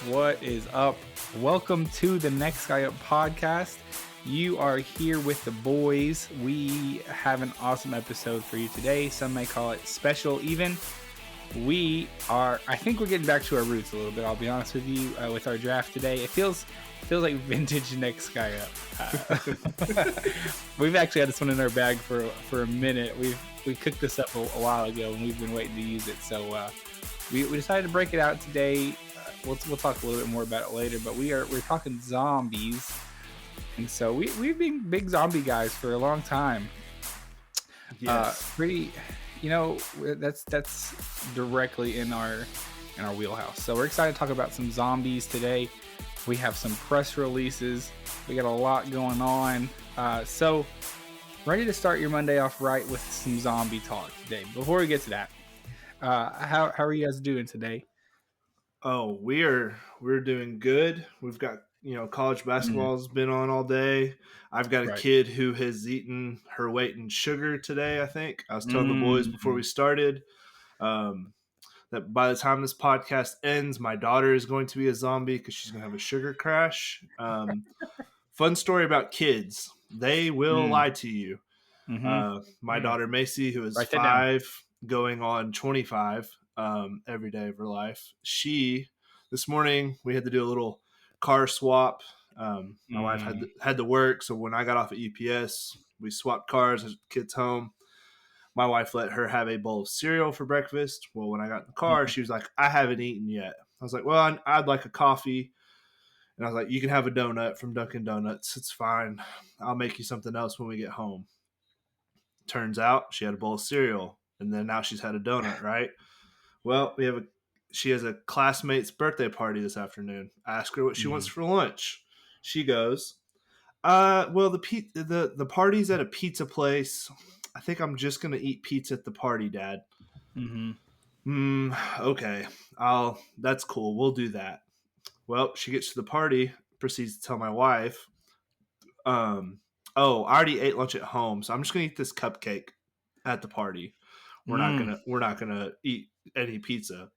What is up? Welcome to the Next Guy Up podcast. You are here with the boys. We have an awesome episode for you today. Some may call it special even. I think we're getting back to our roots a little bit, I'll be honest with you, with our draft today. It feels like vintage Next Guy Up. We've actually had this one in our bag for a minute. We cooked this up a while ago and we've been waiting to use it. So we decided to break it out today. We'll talk a little bit more about it later, but we're talking zombies. And so we've been big zombie guys for a long time. Yes. That's directly in our wheelhouse. So we're excited to talk about some zombies today. We have some press releases. We got a lot going on. So ready to start your Monday off right with some zombie talk today. Before we get to that, how are you guys doing today? Oh, we're doing good. We've got, college basketball's been on all day. I've got a kid who has eaten her weight in sugar today, I think. I was telling the boys before we started that by the time this podcast ends, my daughter is going to be a zombie because she's going to have a sugar crash. Fun story about kids. They will lie to you. My daughter, Messi, who is 5 going on 25 every day of her life. This morning, we had to do a little car swap. My wife had to work, so when I got off at UPS, we swapped cars as kids home. My wife let her have a bowl of cereal for breakfast. Well, when I got in the car, she was like, I haven't eaten yet. I was like, well, I'd like a coffee. And I was like, you can have a donut from Dunkin' Donuts. It's fine. I'll make you something else when we get home. Turns out she had a bowl of cereal, and then now she's had a donut, right? Well, she has a classmate's birthday party this afternoon. I ask her what she wants for lunch. She goes, well, the party's at a pizza place. I think I'm just going to eat pizza at the party, Dad. Okay. That's cool. We'll do that. Well, she gets to the party, proceeds to tell my wife, I already ate lunch at home, so I'm just going to eat this cupcake at the party. We're not gonna eat any pizza.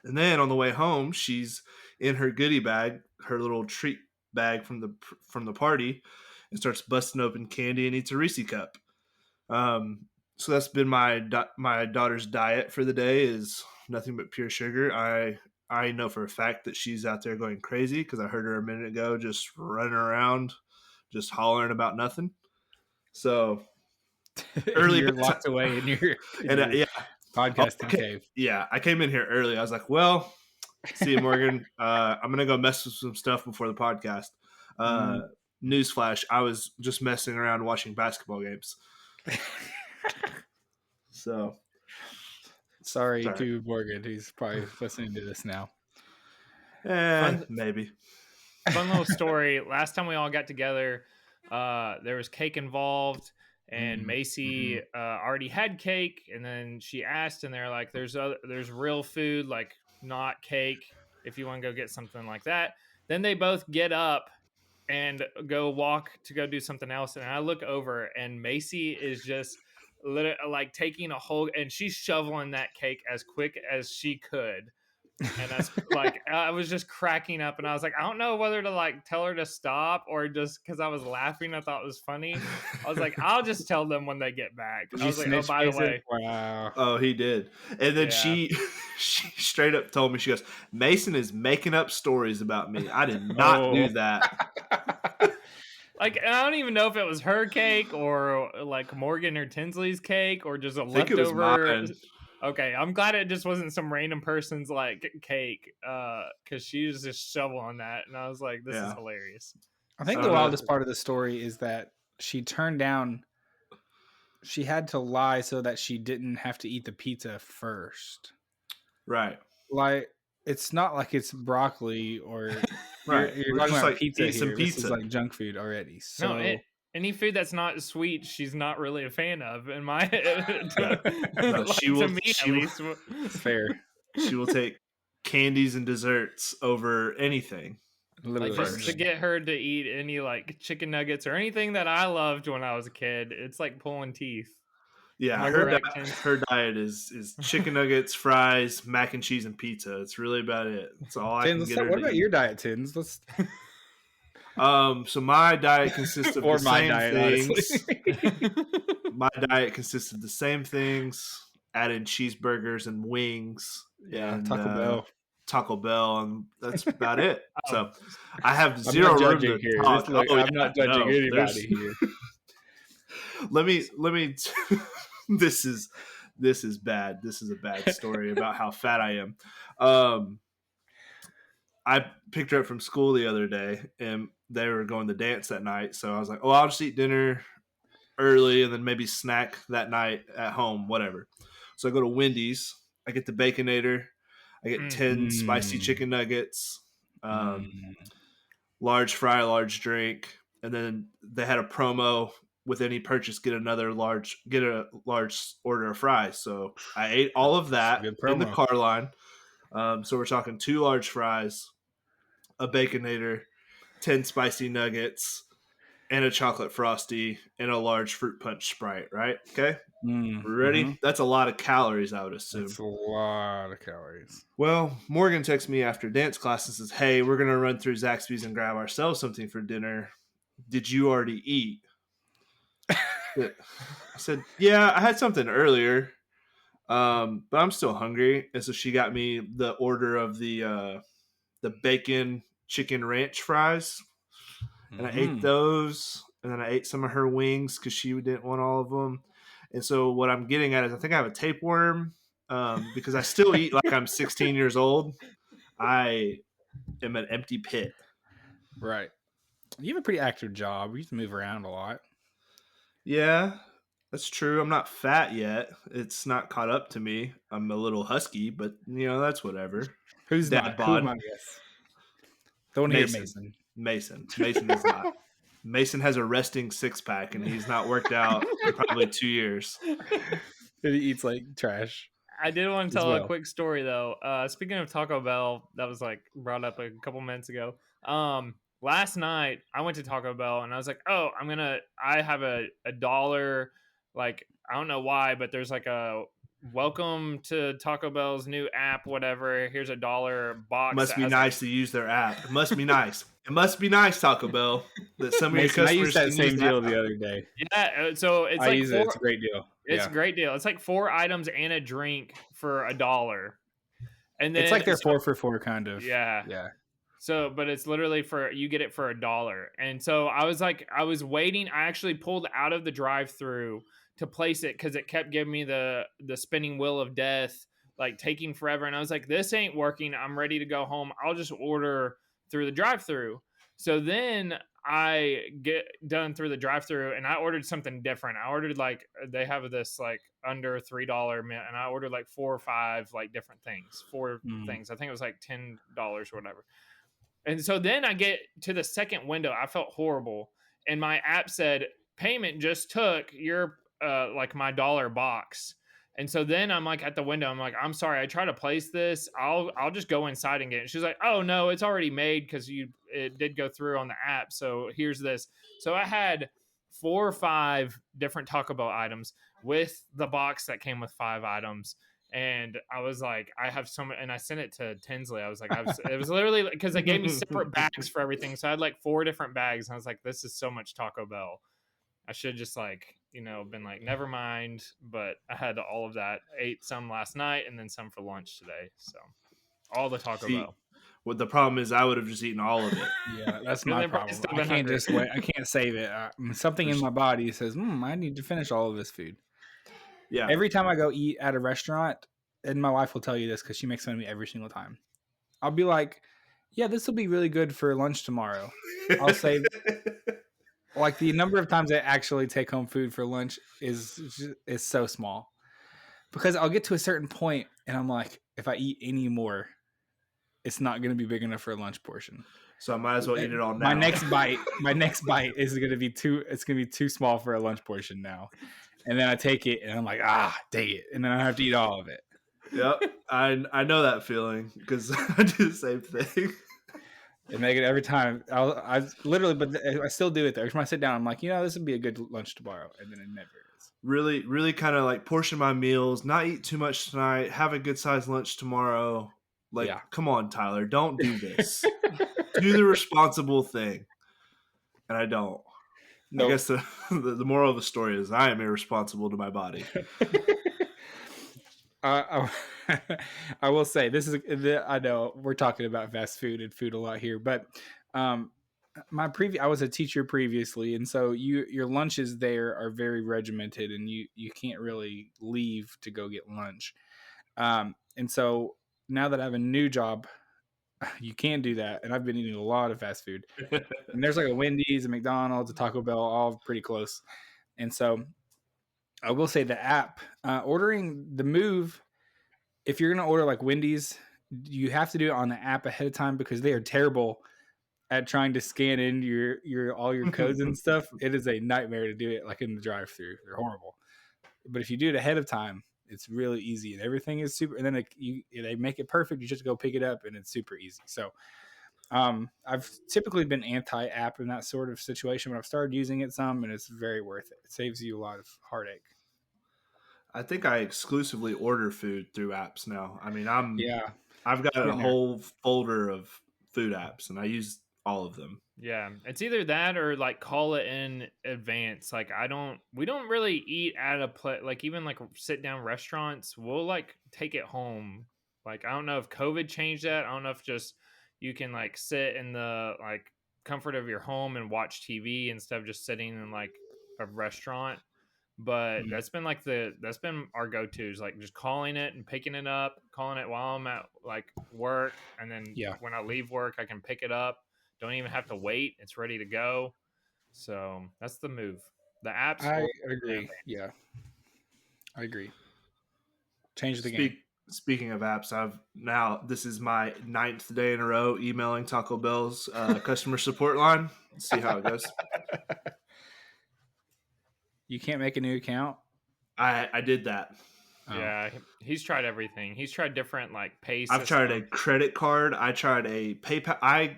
And then on the way home, she's in her goodie bag, her little treat bag from the party, and starts busting open candy and eats a Reese cup. So that's been my daughter's diet for the day, is nothing but pure sugar. I know for a fact that she's out there going crazy because I heard her a minute ago just running around, just hollering about nothing. So early, you're locked away in your podcasting cave. Yeah, I came in here early. I was like, well, see you, Morgan. I'm going to go mess with some stuff before the podcast. Newsflash, I was just messing around watching basketball games. So, sorry to Morgan. He's probably listening to this now. Maybe. Fun little story. Last time we all got together, there was cake involved. And Macy already had cake, and then she asked, and they're like, there's real food, like not cake, if you want to go get something like that. Then they both get up and go walk to go do something else, and I look over, and Macy is just literally like taking a whole, and she's shoveling that cake as quick as she could. And that's like, I was just cracking up, and I was like, I don't know whether to like tell her to stop or just because I was laughing. I thought it was funny. I was like, I'll just tell them when they get back. I was like, oh, by the way. Wow. Oh, he did. And then she straight up told me, she goes, Messin is making up stories about me. I did not do that. Like, and I don't even know if it was her cake or like Morgan or Tinsley's cake or just a leftover. It was mine. Okay, I'm glad it just wasn't some random person's like cake, because she was just shoveling that, and I was like, "This is hilarious." I think the wildest part of the story is that she turned down. She had to lie so that she didn't have to eat the pizza first. Right. Like, it's not like it's broccoli or right. You're talking about like pizza here. Some pizza. This is like junk food already. So. No, any food that's not sweet, she's not really a fan of. In my she will. Fair. She will take candies and desserts over anything. Like just to get her to eat any like chicken nuggets or anything that I loved when I was a kid, it's like pulling teeth. Yeah, her diet is chicken nuggets, fries, mac and cheese, and pizza. It's really about it. That's all I can get her to eat. What about your diet, Tins? So my diet consists of the same things. My diet consists of the same things, adding cheeseburgers and wings. Yeah, and, Taco Bell, and that's about it. So I have zero room to here. talk. I'm not judging anybody here. let me this is bad. This is a bad story about how fat I am. I picked her up from school the other day, and they were going to dance that night. So I was like, "Oh, I'll just eat dinner early, and then maybe snack that night at home, whatever." So I go to Wendy's. I get the Baconator. I get 10 spicy chicken nuggets, large fry, large drink, and then they had a promo with any purchase get a large order of fries. So I ate all of that in the car line. So we're talking 2 large fries, a Baconator, 10 spicy nuggets, and a chocolate frosty, and a large fruit punch Sprite, right? Okay? We're ready? That's a lot of calories, I would assume. That's a lot of calories. Well, Morgan texts me after dance class and says, "Hey, we're going to run through Zaxby's and grab ourselves something for dinner. Did you already eat?" I said, "Yeah, I had something earlier, but I'm still hungry." And so she got me the order of the bacon chicken ranch fries, and I ate those, and then I ate some of her wings because she didn't want all of them. And so what I'm getting at is I think I have a tapeworm because I still eat like I'm 16 years old. I am an empty pit. Right. You have a pretty active job. You used to move around a lot. Yeah, that's true. I'm not fat yet. It's not caught up to me. I'm a little husky, but that's whatever. Who's Dad not? Who am I? Yes. Don't hear Mason. Mason is not. Mason has a resting 6-pack, and he's not worked out in probably 2 years. He eats like trash. I did want to tell a quick story though. Speaking of Taco Bell, that was like brought up a couple minutes ago. Last night I went to Taco Bell and I was like, "Oh, I have a $1. Like I don't know why, but there's like a welcome to Taco Bell's new app, whatever. Here's a $1 box." Must be nice to use their app. It must be nice. It must be nice, Taco Bell, that some of your customers. I used that same deal the other day. Yeah, so it's like it's a great deal. It's a great deal. It's like 4 items and a drink for $1. And then it's like they're 4 for $4 kind of. Yeah. So, but it's literally you get it for $1. And so I was waiting. I actually pulled out of the drive-through to place it because it kept giving me the spinning wheel of death, like taking forever. And I was like, this ain't working. I'm ready to go home. I'll just order through the drive-through. So then I get done through the drive-through and I ordered something different. I ordered like they have this like under $3 and I ordered like 4 or 5 like different things, 4 things. I think it was like $10 or whatever. And so then I get to the second window. I felt horrible, and my app said payment just took your like my $1 box. And so then I'm like at the window. I'm like, "I'm sorry. I tried to place this. I'll just go inside and get it." And she's like, "Oh no, it's already made because it did go through on the app. So here's this." So I had 4 or 5 different Taco Bell items with the box that came with 5 items. And I was like, I have so much, and I sent it to Tinsley. I was like, it was literally because they gave me separate bags for everything. So I had like 4 different bags. And I was like, this is so much Taco Bell. I should just like, been like, never mind. But I had all of that. Ate some last night and then some for lunch today. So all the Taco Bell. Well, the problem is I would have just eaten all of it. Yeah, that's my problem. I can't just wait. I can't save it. Something in my body says, I need to finish all of this food. Yeah. Every time I go eat at a restaurant, and my wife will tell you this because she makes fun of me every single time. I'll be like, "Yeah, this will be really good for lunch tomorrow." I'll say, like the number of times I actually take home food for lunch is so small because I'll get to a certain point and I'm like, if I eat any more, it's not going to be big enough for a lunch portion. So I might as well eat it all now. My next bite is going to be too small for a lunch portion now. And then I take it, and I'm like, dang it. And then I have to eat all of it. Yep. I know that feeling because I do the same thing. And make it every time. I literally, but I still do it though. Every time I sit down, I'm like, this would be a good lunch tomorrow, and then it never is. Really, really kind of like portion my meals, not eat too much tonight, have a good sized lunch tomorrow. Like, come on, Tyler, don't do this. Do the responsible thing. And I don't. Nope. I guess the moral of the story is I am irresponsible to my body. I will say this is. I know we're talking about fast food and food a lot here, but I was a teacher previously, and so your lunches there are very regimented, and you can't really leave to go get lunch. And so now that I have a new job, you can do that, and I've been eating a lot of fast food. And there's like a Wendy's, a McDonald's, a Taco Bell, all pretty close. And so I will say the app, ordering the move, if you're going to order like Wendy's, you have to do it on the app ahead of time because they are terrible at trying to scan in your all your codes and stuff. It is a nightmare to do it like in the drive-thru. They're horrible. But if you do it ahead of time, it's really easy and everything is super. And then they make it perfect. You just go pick it up and it's super easy. So I've typically been anti-app in that sort of situation, but I've started using it some, and it's very worth it. It saves you a lot of heartache. I think I exclusively order food through apps now. I mean, I've got a whole folder of food apps, and I use all of them. Yeah, it's either that or like call it in advance. Like we don't really eat at a place, like even like sit down restaurants. We'll like take it home. Like I don't know if COVID changed that. I don't know if just you can like sit in the like comfort of your home and watch TV instead of just sitting in like a restaurant. But that's been our go-tos, like just calling it and picking it up, calling it while I'm at like work, and then when I leave work I can pick it up. Don't even have to wait. It's ready to go. So that's the move. The apps. I agree. Yeah, I agree. Change the game. Speaking of apps, this is my 9th day in a row emailing Taco Bell's customer support line. Let's see how it goes. You can't make a new account? I did that. Yeah, he's tried everything. He's tried different like pay systems. I've tried a credit card. I tried a PayPal.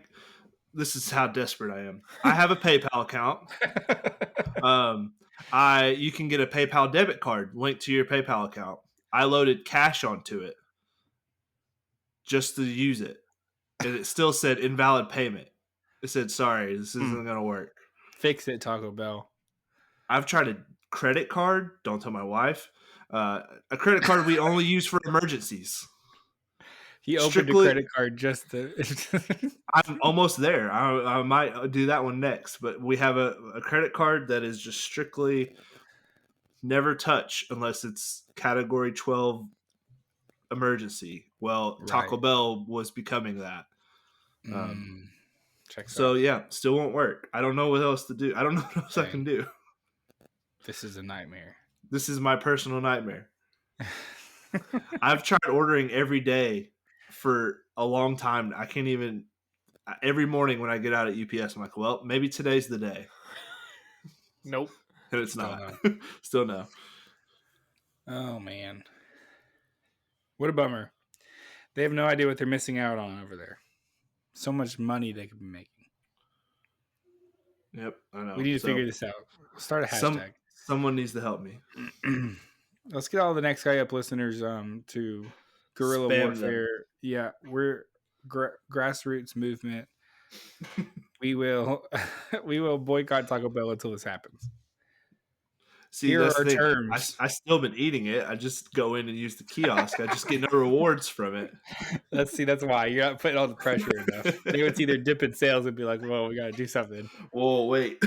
This is how desperate I am. I have a PayPal account. You can get a PayPal debit card linked to your PayPal account. I loaded cash onto it just to use it, and it still said invalid payment. It said, sorry, this isn't going to work. Fix it, Taco Bell. I've tried a credit card. Don't tell my wife. A credit card we only use for emergencies. He opened a credit card just to... I'm almost there. I might do that one next. But we have a credit card that is just strictly never touch unless it's category 12 emergency. Well, Taco Bell was becoming that. Still won't work. I don't know what else to do. I don't know what else I can do. This is a nightmare. This is my personal nightmare. I've tried ordering every day for a long time. I can't even. Every morning when I get out at UPS, I'm like, well, maybe today's the day. Nope. And it's not. No. Still no. Oh, man. What a bummer. They have no idea what they're missing out on over there. So much money they could be making. Yep, I know. We need to figure this out. Start a hashtag. Someone needs to help me. Let's get all the Next Guy Up listeners to guerrilla warfare. Them. Yeah, we're grassroots movement. we will boycott Taco Bell until this happens. See, here are our terms. I still been eating it. I just go in and use the kiosk. I just get no rewards from it. That's why you're not putting all the pressure enough. They would see their dip in sales and be like, "Whoa, we got to do something." Whoa, wait.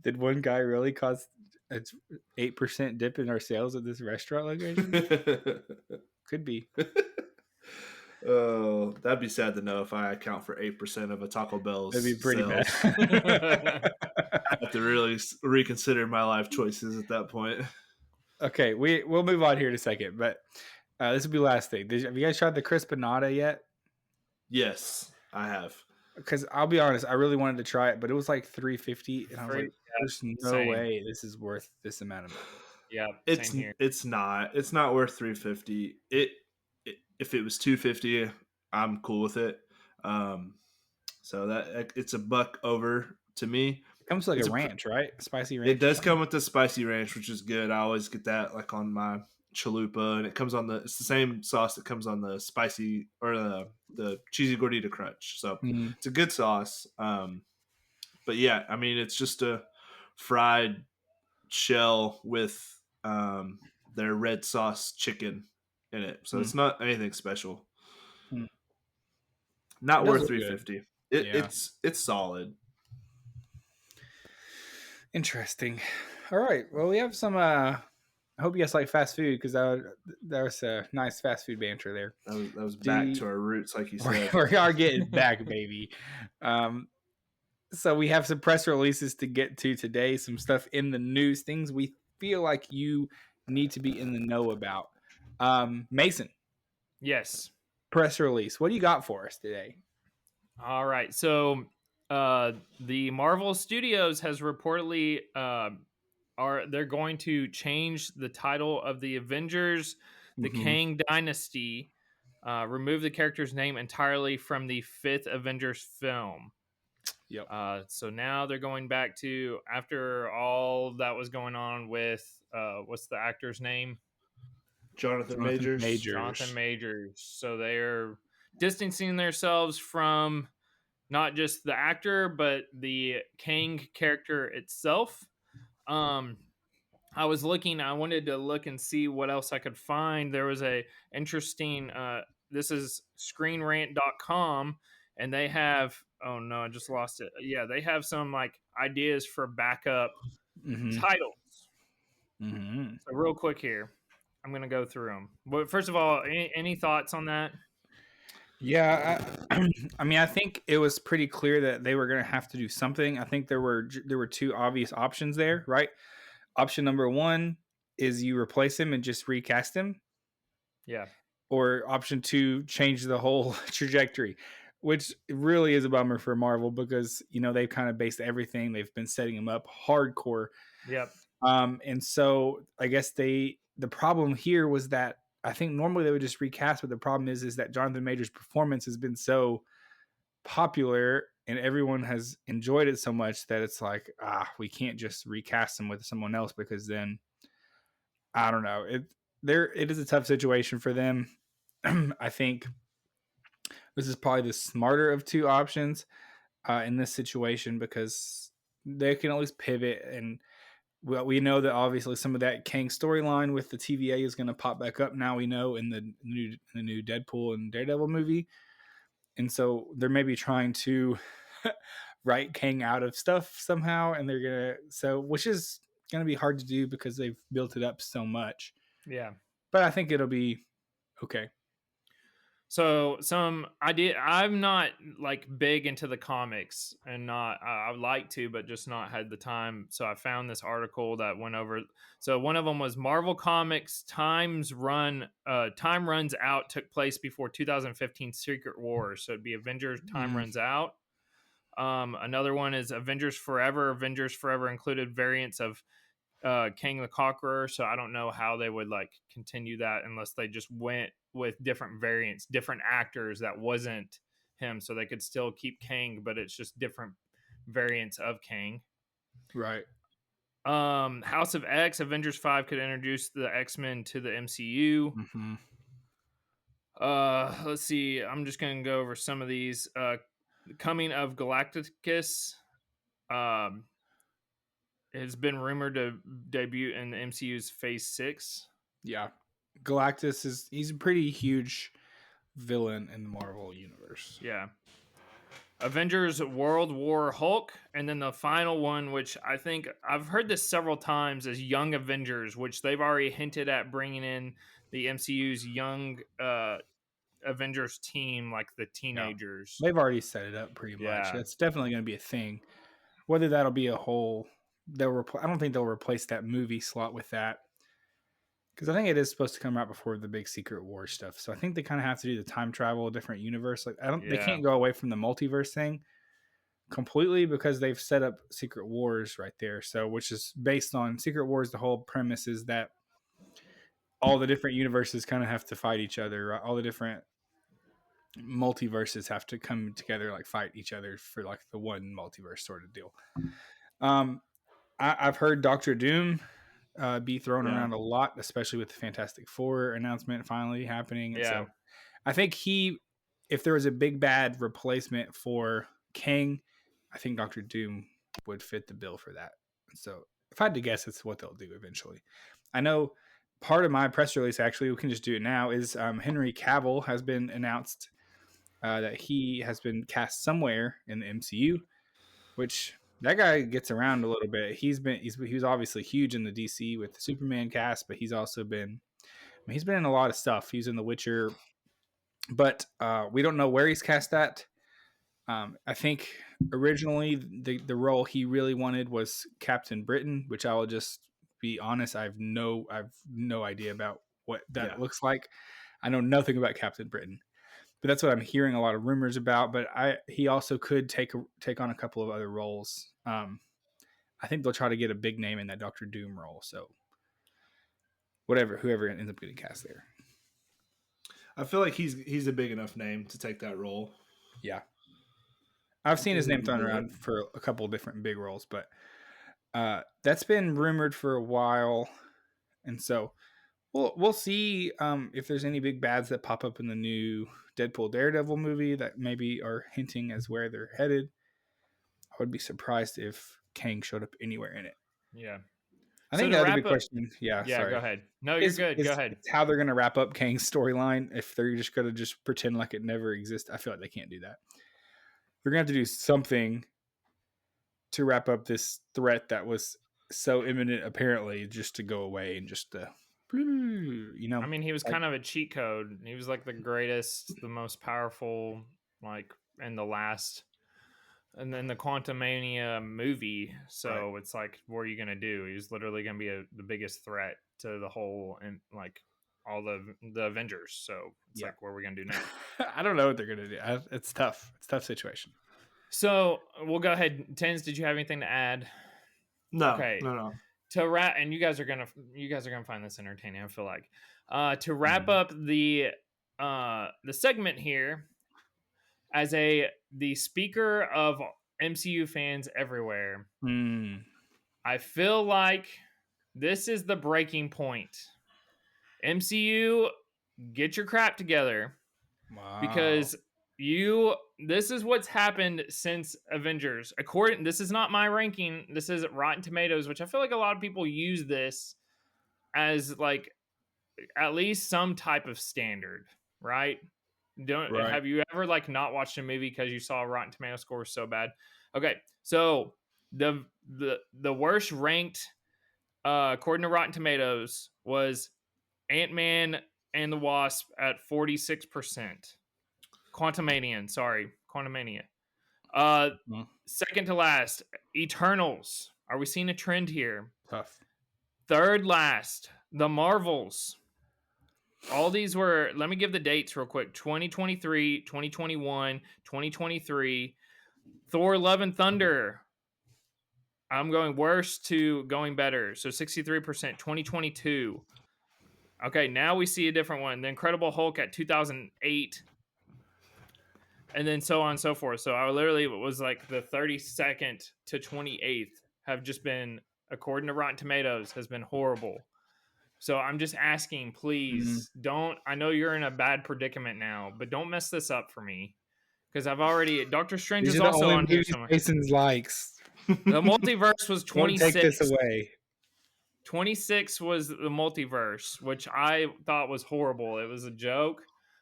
Did one guy really cause an 8% dip in our sales at this restaurant location? Could be. Oh, that'd be sad to know if I account for 8% of a Taco Bell's That'd be pretty sales. bad. I have to really reconsider my life choices at that point. Okay, we'll move on here in a second, but this will be the last thing. Have you guys tried the Crispanada yet? Yes, I have. Because I'll be honest, I really wanted to try it, but it was like $3.50, and I was like, "There's no way this is worth this amount of money." Yeah, it's not worth $3.50. If it was $2.50, I'm cool with it. So that it's a buck over to me. It comes like It's a ranch, right? A spicy ranch. It does come with the spicy ranch, which is good. I always get that like on my chalupa, and it comes on it's the same sauce that comes on the spicy or the cheesy gordita crunch. So it's a good sauce. But yeah, I mean, it's just a fried shell with their red sauce chicken in it. So it's not anything special. Not worth $3.50. It's solid. Interesting. All right. Well, we have some. I hope you guys like fast food because that was a nice fast food banter there. That was back to our roots, like you said. We are getting back, baby. So we have some press releases to get to today. Some stuff in the news, things we feel like you need to be in the know about. Mason. Yes. Press release. What do you got for us today? All right. So the Marvel Studios has reportedly they're going to change the title of the Avengers, the Kang Dynasty, remove the character's name entirely from the 5th Avengers film. Yep. So now they're going back to after all that was going on with what's the actor's name? Jonathan Majors. Jonathan Majors. So they're distancing themselves from not just the actor, but the Kang character itself. I wanted to look and see what else I could find. There was a interesting, this is screenrant.com, and they have, oh no, I just lost it. Yeah, they have some like ideas for backup titles. So real quick here, I'm going to go through them. But first of all, any thoughts on that? Yeah, I mean, I think it was pretty clear that they were going to have to do something. I think there were 2 obvious options there, right? Option number 1 is you replace him and just recast him. Yeah. Or option 2, change the whole trajectory, which really is a bummer for Marvel because, they've kind of based everything. They've been setting him up hardcore. Yep. And so I guess the problem here was that I think normally they would just recast, but the problem is that Jonathan Majors' performance has been so popular and everyone has enjoyed it so much that it's like, we can't just recast him with someone else because then I don't know. It is a tough situation for them. I think this is probably the smarter of 2 options in this situation because they can at least pivot. And we know that obviously some of that Kang storyline with the TVA is going to pop back up now, we know, in the new Deadpool and Daredevil movie. And so they're maybe trying to write Kang out of stuff somehow. And which is going to be hard to do because they've built it up so much. Yeah. But I think it'll be okay. So I'm not like big into the comics and I would like to, but just not had the time. So I found this article that went over. So one of them was Marvel Comics Time Runs Out took place before 2015 Secret Wars. So it'd be Avengers Time Runs Out. Another one is Avengers Forever. Avengers Forever included variants of Kang the Conqueror. So I don't know how they would like continue that unless they just went with different variants, different actors that wasn't him, so they could still keep Kang, but it's just different variants of Kang. Right. House of X, Avengers 5 could introduce the X-Men to the MCU. Let's see. I'm just going to go over some of these. Coming of Galactus has been rumored to debut in the MCU's Phase 6. Yeah. Galactus he's a pretty huge villain in the Marvel universe. Yeah. Avengers World War Hulk, and then the final one, which I think I've heard this several times, is Young Avengers, which they've already hinted at bringing in the MCU's young Avengers team, like the teenagers. Yeah. They've already set it up pretty much. That's definitely going to be a thing. Whether that'll be a whole, I don't think they'll replace that movie slot with that. Because I think it is supposed to come out before the big Secret War stuff. So I think they kind of have to do the time travel, different universe. Like they can't go away from the multiverse thing completely because they've set up Secret Wars right there. So which is based on Secret Wars. The whole premise is that all the different universes kind of have to fight each other. Right? All the different multiverses have to come together, like fight each other for like the one multiverse sort of deal. I've heard Doctor Doom be thrown around a lot, especially with the Fantastic Four announcement finally happening. And so I think if there was a big bad replacement for Kang, I think Doctor Doom would fit the bill for that. So if I had to guess, it's what they'll do eventually. I know part of my press release, actually, we can just do it now, is Henry Cavill has been announced that he has been cast somewhere in the MCU, which that guy gets around a little bit. He was obviously huge in the DC with the Superman cast, but he's also been, he's been in a lot of stuff. He's in The Witcher, but we don't know where he's cast at. I think originally the role he really wanted was Captain Britain, which I will just be honest, I've no idea about what that looks like. I know nothing about Captain Britain, but that's what I'm hearing a lot of rumors about. But he also could take on a couple of other roles. I think they'll try to get a big name in that Doctor Doom role. So whoever ends up getting cast there. I feel like he's a big enough name to take that role. Yeah. I've seen his name thrown around for a couple of different big roles, but that's been rumored for a while. And so we'll see if there's any big bads that pop up in the new Deadpool Daredevil movie that maybe are hinting as where they're headed. I would be surprised if Kang showed up anywhere in it. Yeah. I think the other big question, sorry. Go ahead. No, you're good. Go ahead. How they're going to wrap up Kang's storyline. If they're just going to pretend like it never exists, I feel like they can't do that. They're going to have to do something to wrap up this threat that was so imminent, apparently, just to go away and just I mean, he was kind of a cheat code. He was like the greatest, the most powerful, like in the last, and then the Quantumania movie. So it's like, what are you gonna do? He's literally gonna be the biggest threat to the whole and like all the Avengers. So it's like, what are we gonna do now? I don't know what they're gonna do. It's tough. It's a tough situation. So we'll go ahead. Tens, did you have anything to add? No. Okay. No. To wrap, and you guys are gonna find this entertaining. I feel like to wrap up the segment here, as the speaker of MCU fans everywhere, I feel like this is the breaking point. MCU, get your crap together, because this is what's happened since Avengers. This is not my ranking. This is Rotten Tomatoes, which I feel like a lot of people use this as like at least some type of standard, right? Have you ever like not watched a movie because you saw a Rotten Tomato score so bad? Okay, so the worst ranked according to Rotten Tomatoes was Ant-Man and the Wasp at 46%. Quantumania. Second to last, Eternals. Are we seeing a trend here? Tough. Third last, The Marvels. All these were, let me give the dates real quick. 2023, 2021, 2023. Thor Love and Thunder. I'm going worse to going better. So 63%, 2022. Okay, now we see a different one. The Incredible Hulk at 2008. And then so on and so forth. So I literally was like the 32nd to 28th have just been, according to Rotten Tomatoes, has been horrible. So I'm just asking, please don't. I know you're in a bad predicament now, but don't mess this up for me, because I've already. Doctor Strange is also on here somewhere. Jason's likes. The multiverse was 26. Don't take this away. 26 was the multiverse, which I thought was horrible. It was a joke.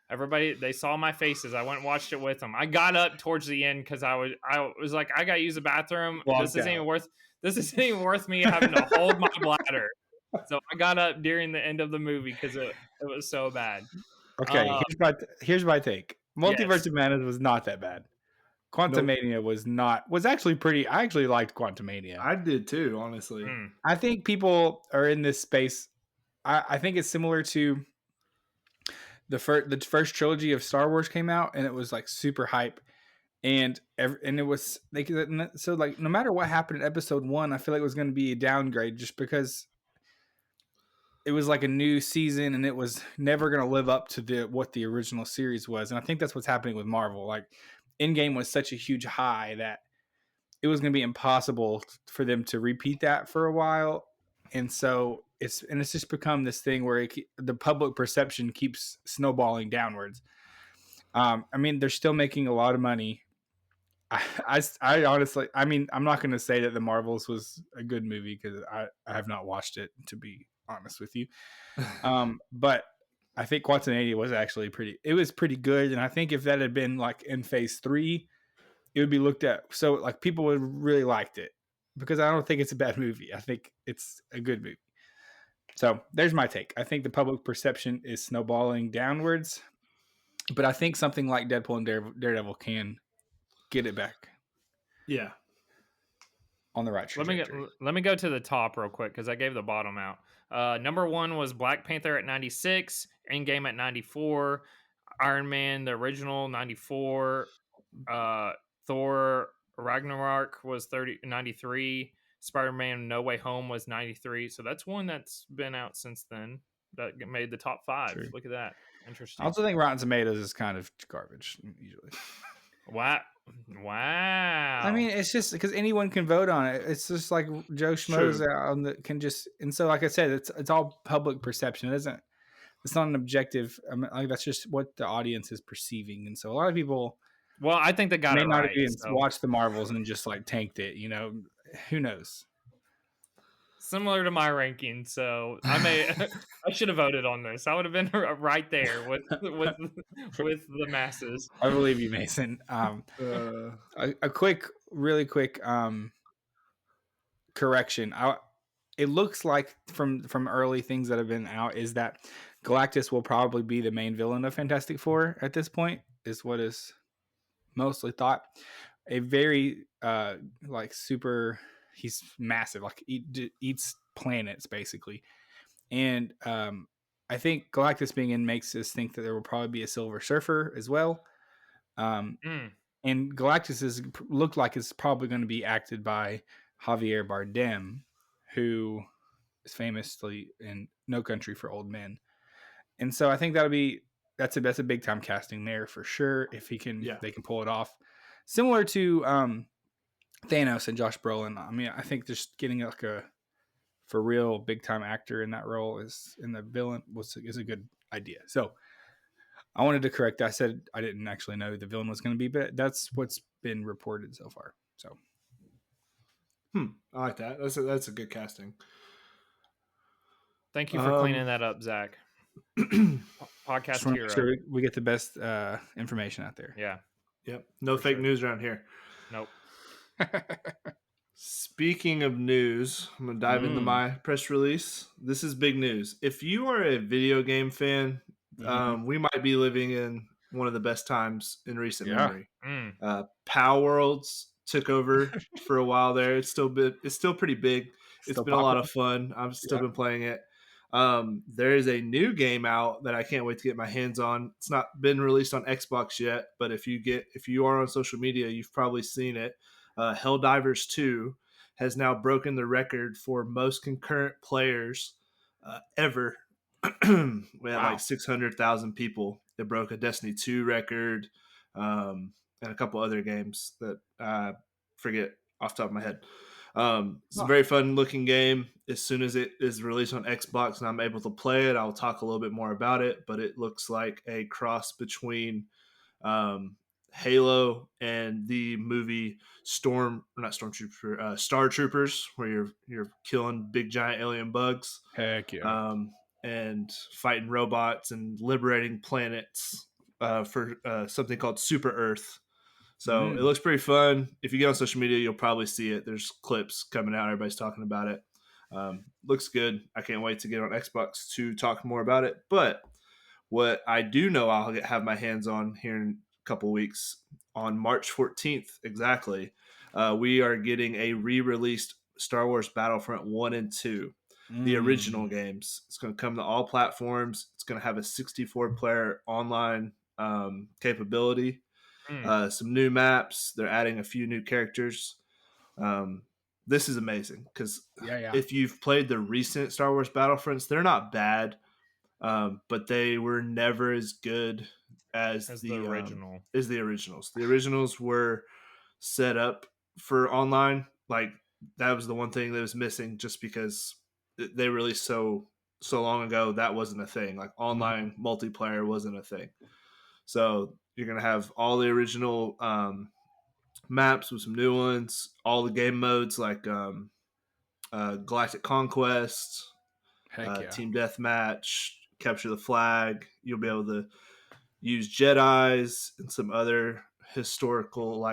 Everybody, they saw my faces. I went and watched it with them. I got up towards the end because I was like, I gotta use the bathroom. This isn't even worth me having to hold my bladder. So I got up during the end of the movie because it was so bad. Okay, here's my take. Multiverse of Madness was not that bad. Quantumania was actually pretty. I actually liked Quantumania. I did too, honestly. I think people are in this space. I think it's similar to the first trilogy of Star Wars came out, and it was like super hype, and it was like, so like no matter what happened in episode 1, I feel like it was going to be a downgrade just because it was like a new season, and it was never going to live up to what the original series was. And I think that's what's happening with Marvel. Like, Endgame was such a huge high that it was going to be impossible for them to repeat that for a while. And so it's just become this thing where the public perception keeps snowballing downwards. I mean, they're still making a lot of money. I honestly, I mean, I'm not going to say that The Marvels was a good movie because I have not watched it, to be honest with you. But I think Quantumania was actually pretty good. And I think if that had been like in phase 3, it would be looked at. So like people would really liked it, because I don't think it's a bad movie. I think it's a good movie. So there's my take. I think the public perception is snowballing downwards, but I think something like Deadpool and Daredevil can get it back. Yeah. On the right trajectory. Let me go to the top real quick because I gave the bottom out. Number 1 was Black Panther at 96, Endgame at 94, Iron Man the original 94, Thor Ragnarok was 93, Spider-Man No Way Home was 93. So that's one that's been out since then that made the top 5. True. Look at that. Interesting. I also think Rotten Tomatoes is kind of garbage usually. Wow. I mean, it's just because anyone can vote on it. It's just like Joe Schmoes can just, and so like I said, it's all public perception. It's not an objective. I mean, like, that's just what the audience is perceiving, and so a lot of people. Well, I think they got it right. Watch the Marvels and just like tanked it. You know, who knows? Similar to my ranking, so I should have voted on this. I would have been right there with the masses. I believe you, Mason. Really quick correction. It looks like from early things that have been out is that Galactus will probably be the main villain of Fantastic Four at this point, is what is mostly thought. A very like super. He's massive, like eats planets basically, and I think Galactus being in makes us think that there will probably be a Silver Surfer as well. And Galactus looked like it's probably going to be acted by Javier Bardem, who is famously in No Country for Old Men, and so I think that's a big time casting there for sure. If they can pull it off, similar to Thanos and Josh Brolin. I mean, I think just getting like a for real big time actor in that role is in the villain is a good idea. So I wanted to correct. I said I didn't actually know who the villain was going to be, but that's what's been reported so far. So, I like that. That's a good casting. Thank you for cleaning that up, Zach. Podcast hero. Sure we get the best information out there. Yeah. Yep. No fake news around here. Nope. Speaking of news, I'm going to dive into my press release. This is big news. If you are a video game fan, we might be living in one of the best times in recent memory. Power Worlds took over for a while there. It's still pretty big. It's been popular. A lot of fun. I've still been playing it. There is a new game out that I can't wait to get my hands on. It's not been released on Xbox yet, but if you are on social media, you've probably seen it. Helldivers 2 has now broken the record for most concurrent players ever. We had like 600,000 people. It broke a Destiny 2 record and a couple other games that I forget off the top of my head. It's a very fun looking game. As soon as it is released on Xbox and I'm able to play it, I'll talk a little bit more about it, but it looks like a cross between Halo and the movie Star Troopers, where you're killing big giant alien bugs. Heck yeah. And fighting robots and liberating planets for something called Super Earth. So it looks pretty fun. If you get on social media, you'll probably see it. There's clips coming out. Everybody's talking about it. Looks good. I can't wait to get on Xbox to talk more about it. But what I do know I'll have my hands on here in a couple weeks, on March 14th exactly, we are getting a re-released Star Wars Battlefront 1 and 2. The original games. It's going to come to all platforms. It's going to have a 64-player online capability. Some new maps. They're adding a few new characters. this is amazing because Yeah. if you've played the recent Star Wars Battlefronts, they're not bad, but they were never as good as the original. as the originals. The originals were set up for online. Like that was the one thing that was missing, just because they released so long ago. That wasn't a thing. Like online multiplayer wasn't a thing. So you're gonna have all the original maps with some new ones, all the game modes like Galactic Conquest, Heck yeah. Team Deathmatch, Capture the Flag. You'll be able to use Jedis and some other historical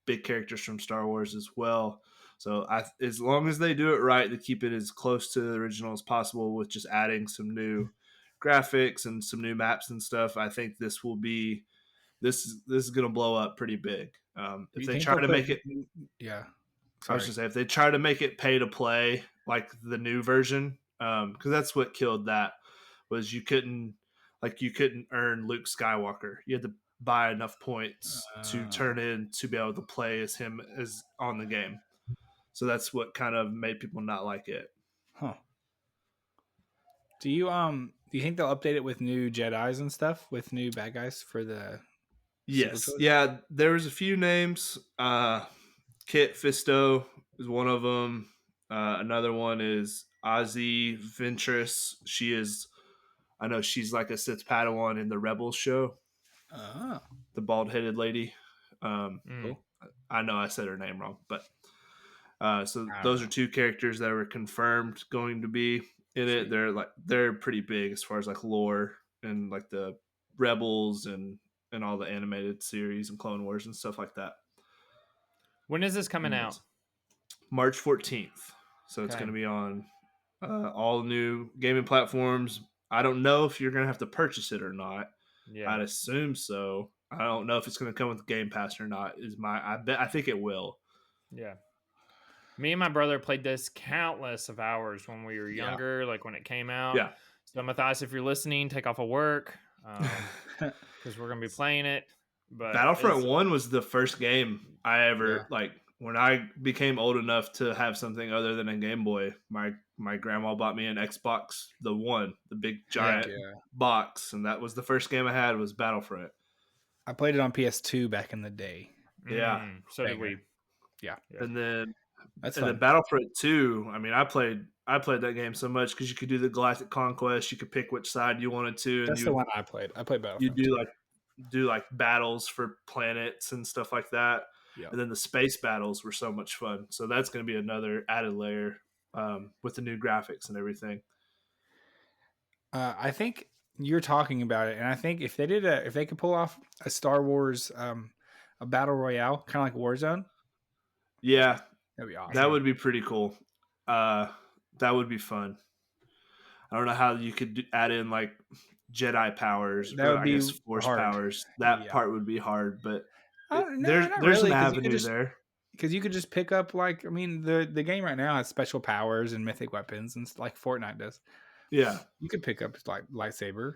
big characters from Star Wars as well. So as long as they do it right, they keep it as close to the original as possible with just adding some new graphics and some new maps and stuff. I think this is going to blow up pretty big. If they try to make it, yeah. I was just say if they try to make it pay to play like the new version, because that's what killed that was you couldn't earn Luke Skywalker. You had to buy enough points to turn in to be able to play as him as on the game. So that's what kind of made people not like it. Huh. Do you think they'll update it with new Jedis and stuff, with new bad guys for the Yes. Yeah, there was a few names. Kit Fisto is one of them. Another one is Ozzy Ventress. I know she's like a Sith Padawan in the Rebels show. The bald-headed lady. Cool. I know I said her name wrong, but so those are two characters that were confirmed going to be in it. They're pretty big as far as like lore and like the Rebels and all the animated series and Clone Wars and stuff like that. When is this coming out? March 14th. So it's going to be on all new gaming platforms. I don't know if you're going to have to purchase it or not. Yeah. I'd assume so. I don't know if it's going to come with Game Pass or not. I think it will. Yeah. Me and my brother played this countless of hours when we were younger, like when it came out. Yeah. So Matthias, if you're listening, take off of work because we're going to be playing it. But Battlefront 1 was the first game I ever like. When I became old enough to have something other than a Game Boy, my grandma bought me an Xbox, the big giant box, and that was the first game I had was Battlefront. I played it on PS2 back in the day. Yeah, so did we. Yeah, and then Battlefront 2. I mean, I played that game so much because you could do the Galactic Conquest. You could pick which side you wanted to. That's the one I played. I played Battlefront. You do battles for planets and stuff like that. Yep. And then the space battles were so much fun. So that's going to be another added layer with the new graphics and everything. I think you're talking about it, and I think if they could pull off a Star Wars a battle royale, kind of like Warzone, yeah, that'd be awesome. That would be pretty cool. That would be fun. I don't know how you could add in like Jedi powers or I guess Force powers. That part would be hard, but there's an avenue there. Because you could just pick up the game right now has special powers and mythic weapons and like Fortnite does. Yeah, you could pick up like lightsaber,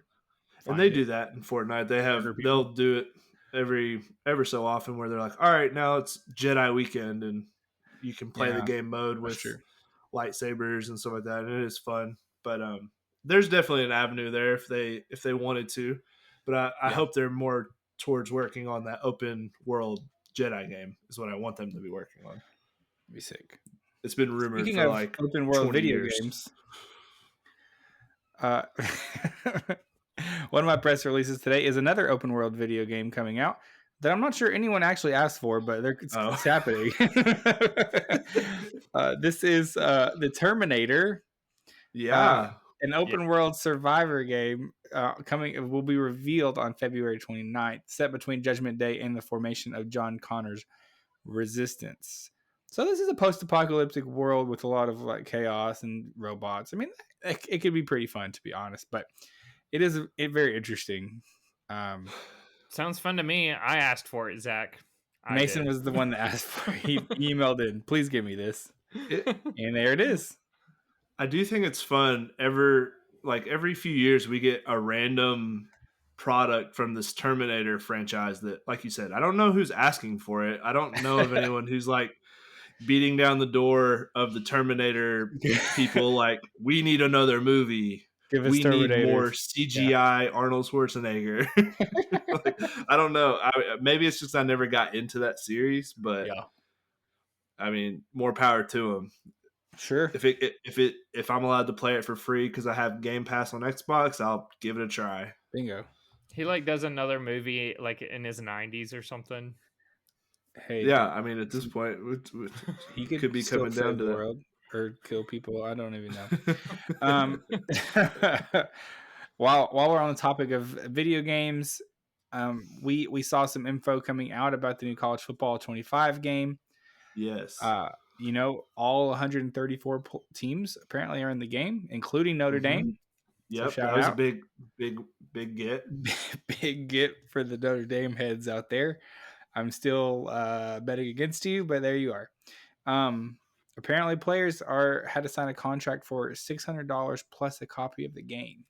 and they do that in Fortnite. They'll do it ever so often where they're like, all right, now it's Jedi weekend, and you can play the game mode with lightsabers and stuff like that, and it is fun. But there's definitely an avenue there if they wanted to, but I hope they're more towards working on that open world Jedi game is what I want them to be working on. Be sick. It's been rumored Speaking for of like open world video years. Games. One of my press releases today is another open world video game coming out that I'm not sure anyone actually asked for, but it's happening. This is the Terminator. Yeah. An open world survivor game will be revealed on February 29th, set between Judgment Day and the formation of John Connor's Resistance. So this is a post-apocalyptic world with a lot of like chaos and robots. I mean, it could be pretty fun, to be honest, but it is very interesting. Sounds fun to me. I asked for it, Zach. Mason was the one that asked for it. He emailed in, please give me this. And there it is. I do think it's fun. Every few years we get a random product from this Terminator franchise that, like you said, I don't know who's asking for it. I don't know of anyone who's like, beating down the door of the Terminator people like, we need another movie. Give us We need more Terminators. CGI Arnold Schwarzenegger. Like, I don't know. Maybe it's just I never got into that series, but Yeah. I mean, more power to him. Sure. If I'm allowed to play it for free because I have Game Pass on Xbox, I'll give it a try. Bingo. He like does another movie like in his 90s or something. Hey, Yeah, I mean, at this point, he could be still coming down save to the that. world or kill people. I don't even know. While we're on the topic of video games, we saw some info coming out about the new college football 25 game. Yes. All 134 teams apparently are in the game, including Notre Dame. Yep, So shout that was out. a big get. Big get for the Notre Dame heads out there. I'm still betting against you, but there you are. Apparently, players had to sign a contract for $600 plus a copy of the game.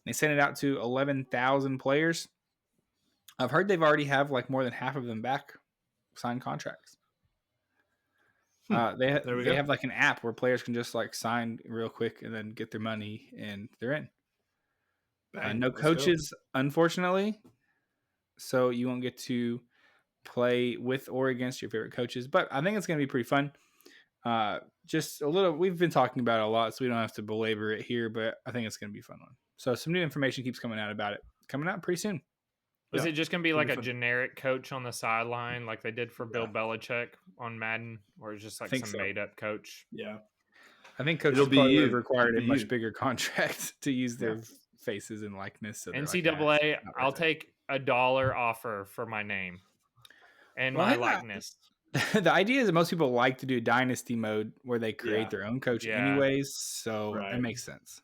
They sent it out to 11,000 players. I've heard they've already have like more than half of them back signed contracts. They have like an app where players can just like sign real quick and then get their money and they're in. No coaches, unfortunately, so you won't get to play with or against your favorite coaches. But I think it's going to be pretty fun. Just a little. We've been talking about it a lot, so we don't have to belabor it here. But I think it's going to be a fun one. So some new information keeps coming out about it. Coming out pretty soon. Is it just going to be like a generic coach on the sideline like they did for Bill Belichick on Madden, or just like some made-up coach? Yeah. I think coaches probably would have required a much bigger contract to use their faces and likeness. So NCAA, I'll take $1 offer for my name and my likeness. The idea is that most people like to do dynasty mode where they create their own coach anyways. So it makes sense.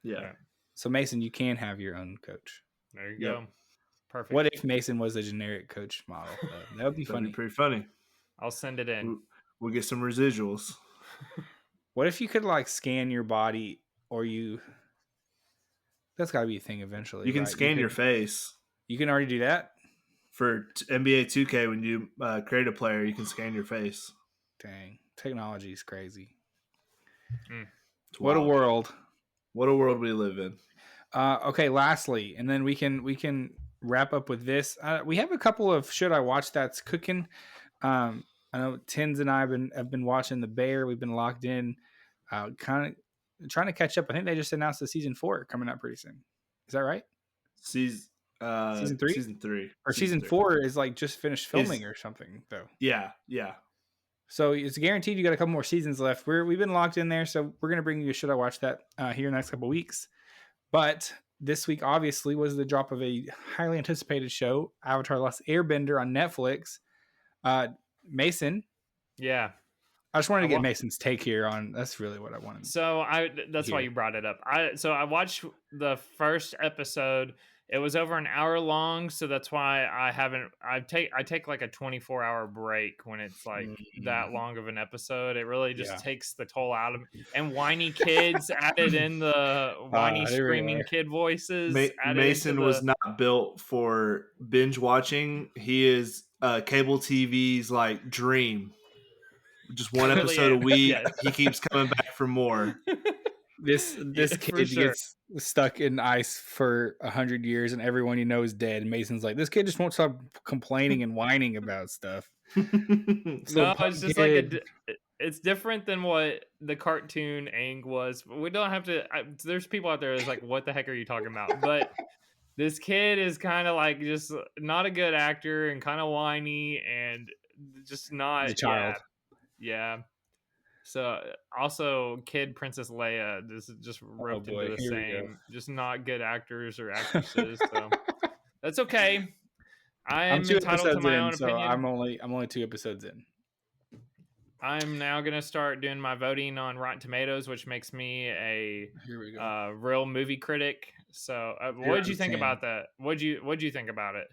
Yeah. So Mason, you can have your own coach. There you go. Perfect. What if Mason was a generic coach model? That would be funny. Be pretty funny. I'll send it in. We'll get some residuals. What if you could like scan your body, or that's got to be a thing eventually. You can scan your face. You can already do that for NBA 2K. When you create a player, you can scan your face. Dang, technology is crazy. What a world! What a world we live in. Okay, lastly, and then we can wrap up with this. We have a couple of should I watch that's cooking. I know Tins and I have been watching The Bear. We've been locked in, kind of trying to catch up. I think they just announced the season 4 coming out pretty soon. Is that right? Season 3? Season 3. Or season 4 is like just finished filming or something though. Yeah. So it's guaranteed you got a couple more seasons left. We've been locked in there, so we're gonna bring you a should I watch that here in the next couple of weeks. But this week, obviously, was the drop of a highly anticipated show, Avatar: Last Airbender on Netflix. Mason. Yeah. I just wanted to get Mason's take here on. That's really what I wanted. So that's why you brought it up. I watched the first episode. It was over an hour long, so that's why I take like a 24-hour break when it's like that long of an episode. It really just takes the toll out of me. And whiny kids added in the whiny screaming kid voices. Mason was not built for binge watching. He is cable TV's like dream. Just one episode a week. Yes. He keeps coming back for more. This kid gets stuck in ice for 100 years, and everyone you know is dead. And Mason's like, this kid just won't stop complaining and whining about stuff. No, it's just like it's different than what the cartoon Aang was. We don't have to. There's people out there that's like, what the heck are you talking about? But this kid is kind of like just not a good actor and kind of whiny and just not the child. Yeah. So also Kid Princess Leia, this is just roped into the same, just not good actors or actresses. So that's okay. I'm entitled to my own opinion. I'm only 2 episodes in. I'm now gonna start doing my voting on Rotten Tomatoes, which makes me a real movie critic. So what did you think about that? What'd you think about it?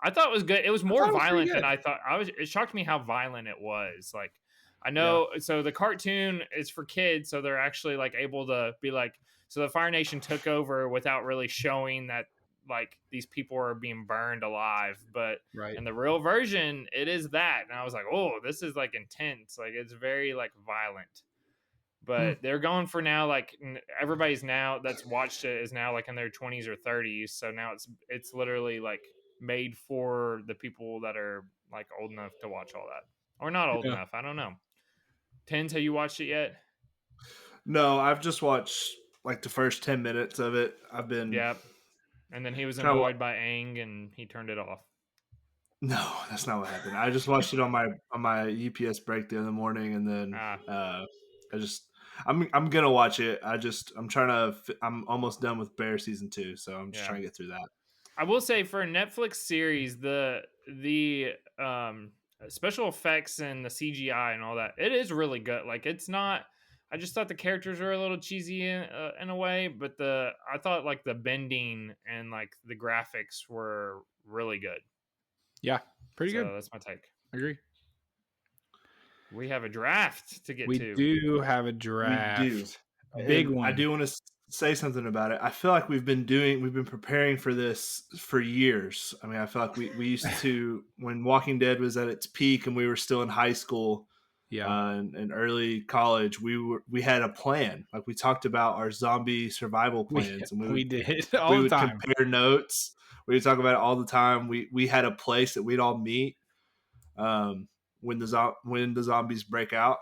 I thought it was good. It was more violent than I thought. It shocked me how violent it was. Like, I know, so the cartoon is for kids, so they're actually like able to be like, so the Fire Nation took over without really showing that like these people are being burned alive, but Right. in the real version, it is that. And I was like, oh, this is like intense. Like it's very like violent. But they're going for now, like everybody's now that's watched it is now like in their 20s or 30s. So now it's literally like made for the people that are like old enough to watch all that, or not old enough. I don't know. Tens, have you watched it yet? No, I've just watched like the first 10 minutes of it. I've been Yep. And then he was kinda annoyed by Aang and he turned it off. No, that's not what happened. I just watched it on my UPS break the other morning, and then I'm gonna watch it. I'm almost done with Bear season 2, so I'm just trying to get through that. I will say for a Netflix series, the special effects and the CGI and all that, it is really good. Like it's not. I just thought the characters were a little cheesy in a way, but I thought like the bending and like the graphics were really good. Yeah, pretty good. So that's my take. I agree. We have a draft to get to. We do have a draft. We do. A big one. I do want to say something about it. I feel like we've been preparing for this for years. I mean, I feel like we used to, when Walking Dead was at its peak and we were still in high school, and early college, we had a plan. Like we talked about our zombie survival plans, and we did we would compare notes. We would talk about it all the time. We had a place that we'd all meet when the zombies break out.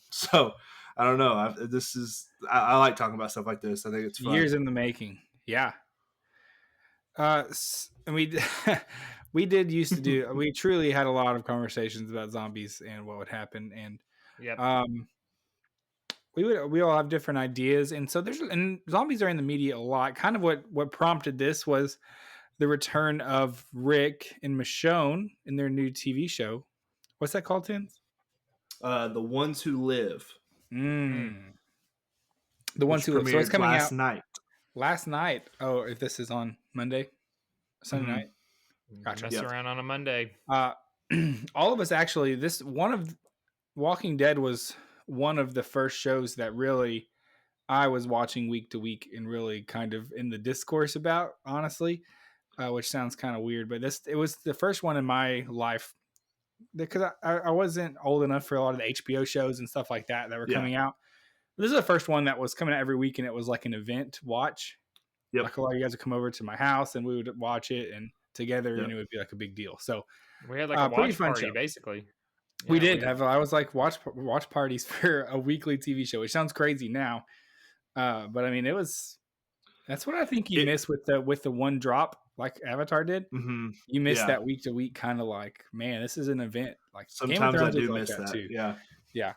So I don't know. I like talking about stuff like this. I think it's fun. Years in the making. Yeah. And we did used to do. We truly had a lot of conversations about zombies and what would happen, and we all have different ideas, and so and zombies are in the media a lot. Kind of what prompted this was the return of Rick and Michonne in their new TV show. What's that called, Tins? The Ones Who Live. The Ones Who Live. So it's coming last night. Oh, if this is on Monday, Sunday night. Gotcha. Mess around on a Monday. All of us actually. Walking Dead was one of the first shows that really I was watching week to week and really kind of in the discourse about, honestly, which sounds kind of weird, but it was the first one in my life because I wasn't old enough for a lot of the HBO shows and stuff like that were coming out. This is the first one that was coming out every week, and it was like an event to watch. Yep. Like a lot of you guys would come over to my house, and we would watch it and together, and it would be like a big deal. So we had like a watch party, basically. Yeah, we did have. I was like watch parties for a weekly TV show, which sounds crazy now, but I mean that's what I think you miss with the one drop like Avatar did. Mm-hmm. You miss that week to week kind of like, man, this is an event. Like sometimes I do miss that too. Yeah.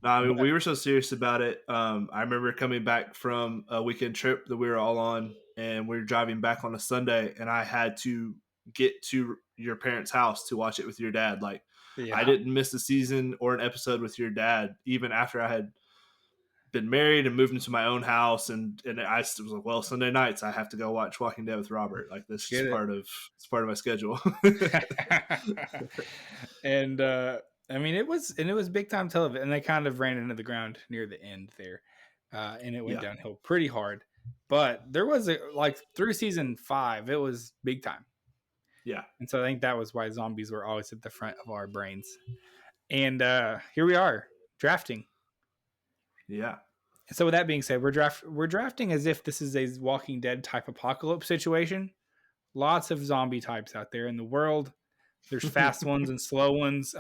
No, I mean, we were so serious about it. I remember coming back from a weekend trip that we were all on, and we were driving back on a Sunday, and I had to get to your parents' house to watch it with your dad. Like, I didn't miss a season or an episode with your dad, even after I had been married and moved into my own house. And I was like, well, Sunday nights I have to go watch Walking Dead with Robert. Like, this is part of my schedule. And I mean, it was big time television, and they kind of ran into the ground near the end there, and it went downhill pretty hard. But there was through season 5, it was big time. Yeah, and so I think that was why zombies were always at the front of our brains. And here we are drafting. Yeah. So with that being said, we're drafting as if this is a Walking Dead type apocalypse situation. Lots of zombie types out there in the world. There's fast ones and slow ones.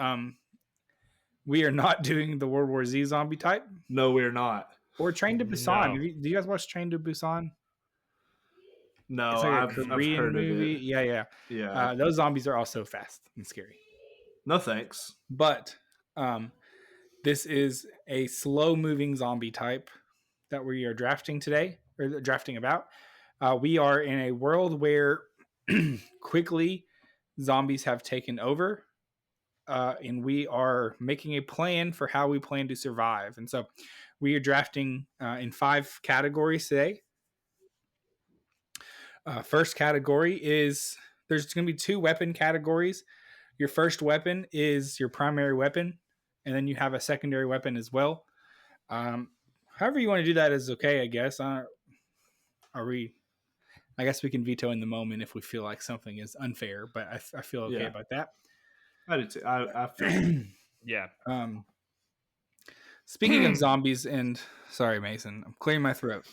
We are not doing the World War Z zombie type. No, we're not. Or Train to Busan. No. Do you guys watch Train to Busan? No, it's like a Korean I've heard movie. Of it. Yeah. Those zombies are also fast and scary. No thanks. But this is a slow-moving zombie type that we are drafting today, or drafting about. We are in a world where quickly zombies have taken over. And we are making a plan for how we plan to survive. And so we are drafting in 5 categories today. First category is there's going to be 2 weapon categories. Your first weapon is your primary weapon, and then you have a secondary weapon as well. However you want to do that is okay, I guess. Are we I guess we can veto in the moment if we feel like something is unfair, but I feel okay about that. I do too. I feel Yeah. Speaking of zombies, and sorry, Mason, I'm clearing my throat.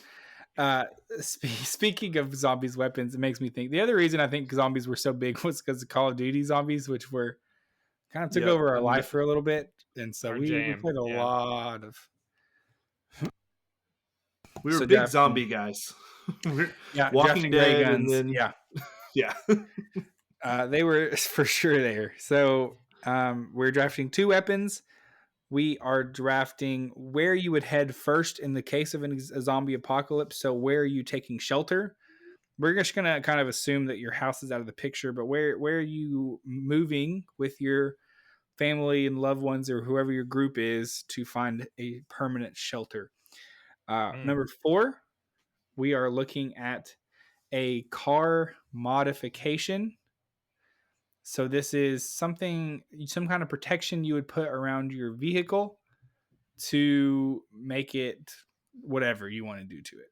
Speaking of zombies weapons, it makes me think the other reason I think zombies were so big was because of Call of Duty zombies, which were kind of took over our life for a little bit. And so we played a lot of. We were big zombie guys. Walking Dead, and then yeah. They were for sure there. So we're drafting 2 weapons. We are drafting where you would head first in the case of a zombie apocalypse. So where are you taking shelter? We're just going to kind of assume that your house is out of the picture, but where are you moving with your family and loved ones or whoever your group is to find a permanent shelter? Number 4, we are looking at a car modification. So this is some kind of protection you would put around your vehicle to make it whatever you want to do to it.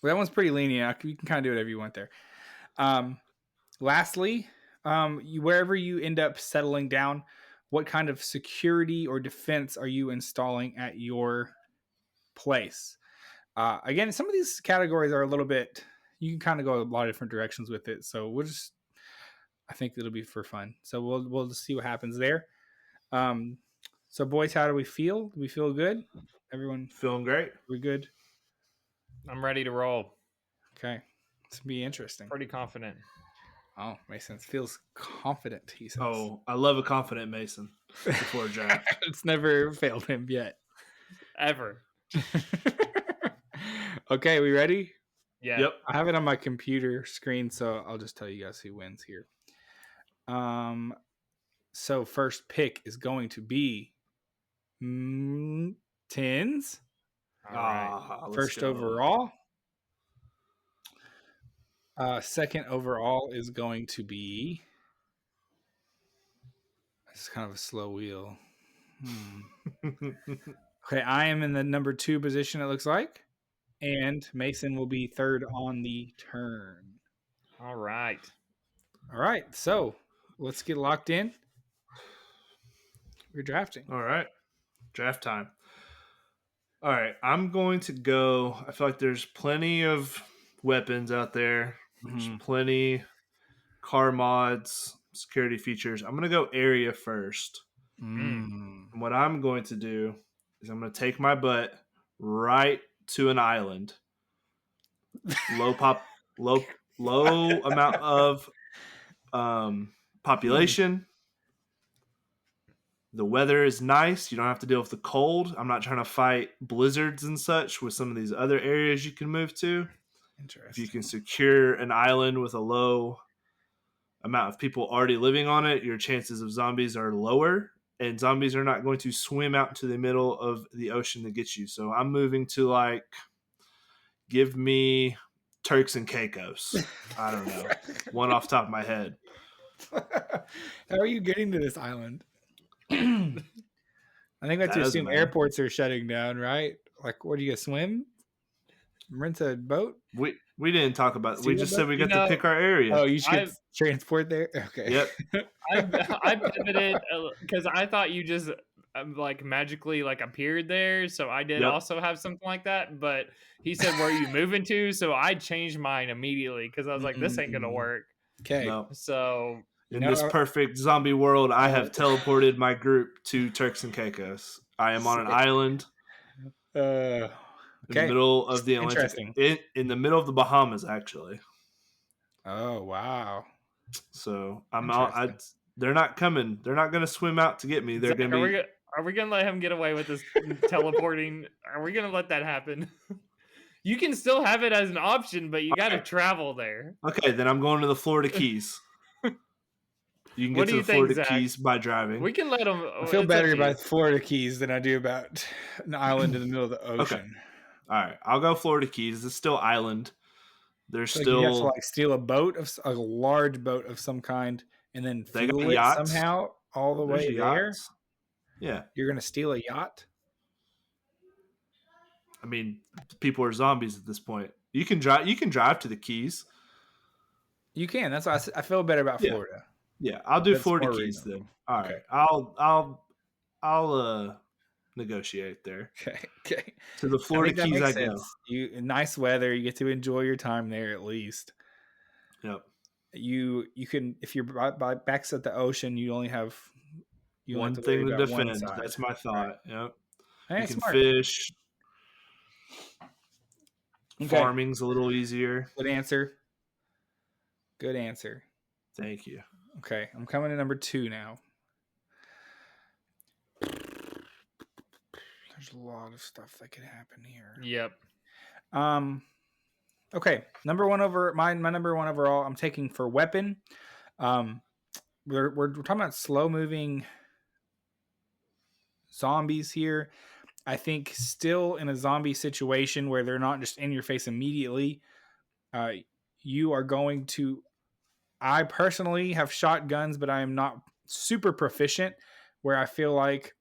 Well, that one's pretty lenient. You can kind of do whatever you want there. Lastly, wherever you end up settling down, what kind of security or defense are you installing at your place? Again, some of these categories are a little bit, you can kind of go a lot of different directions with it. So I think it'll be for fun. So we'll just see what happens there. So boys, how do we feel? Do we feel good? Everyone feeling great? We good? I'm ready to roll. Okay. It's gonna be interesting. Pretty confident. Oh, Mason feels confident, he says. Oh, I love a confident Mason before a draft. It's never failed him yet. Ever. Okay, we ready? Yeah. Yep. I have it on my computer screen, so I'll just tell you guys who wins here. So first pick is going to be Tins. All right. First overall. Second overall is going to be. It's kind of a slow wheel. Okay, I am in the number 2 position, it looks like. And Mason will be third on the turn. All right. So let's get locked in. We're drafting. All right. Draft time. All right. I'm going to go. I feel like there's plenty of weapons out there. There's plenty car mods, security features. I'm going to go area first. And what I'm going to do is I'm going to take my butt right to an island. Low amount of population. The weather is nice. You don't have to deal with the cold. I'm not trying to fight blizzards and such with some of these other areas you can move to. Interesting. If you can secure an island with a low amount of people already living on it, your chances of zombies are lower, and zombies are not going to swim out to the middle of the ocean to get you. So I'm moving to give me Turks and Caicos. I don't know. One off the top of my head. How are you getting to this island? I think that's to assume airports are shutting down, right? Like, what do you swim? Rent a boat? We didn't talk about it. We just said we got to pick our area. Oh, you should transport there? Okay. Yep. I pivoted because I thought you just magically appeared there. So I did also have something like that. But he said, where are you moving to? So I changed mine immediately because I was like, this ain't going to work. Okay. No. So in this perfect zombie world, I have teleported my group to Turks and Caicos. I am on an island. Okay. In the middle of the Atlantic. In the middle of the Bahamas, actually. Oh, wow. So they're not coming. They're not going to swim out to get me. They're going to be. Are we going to let him get away with this teleporting? Are we going to let that happen? You can still have it as an option, but you got to travel there. Okay, then I'm going to the Florida Keys. You can get to the Florida Keys by driving. We can let them. I feel better about Florida Keys than I do about an island in the middle of the ocean. Okay. All right, I'll go Florida Keys. It's still island. There's still you have to steal a large boat of some kind, and then fuel it somehow all the way there. Yeah, you're gonna steal a yacht. I mean, people are zombies at this point. You can drive. You can drive to the Keys. You can. That's why I feel better about Yeah. Florida. Yeah, I'll do That's Florida more Keys reasonable. then. All Okay. right. I'll negotiate there. Okay. To the I Florida think that Keys makes I go. sense. Nice weather. You get to enjoy your time there at least. Yep. You can, if you're by backs at the ocean, you only have One to worry thing to about one defend. side. That's my thought. Right. Yep. Hey, You can smart. fish. Okay. Farming's a little easier. Good answer. Good answer. Thank you. Okay, I'm coming to number 2 now. There's a lot of stuff that could happen here. Yep. Okay, number 1 over my number 1 overall. I'm taking for weapon. We're talking about slow moving zombies here. I think still in a zombie situation where they're not just in your face immediately, you are going to. I personally have shotguns, but I am not super proficient. Where I feel like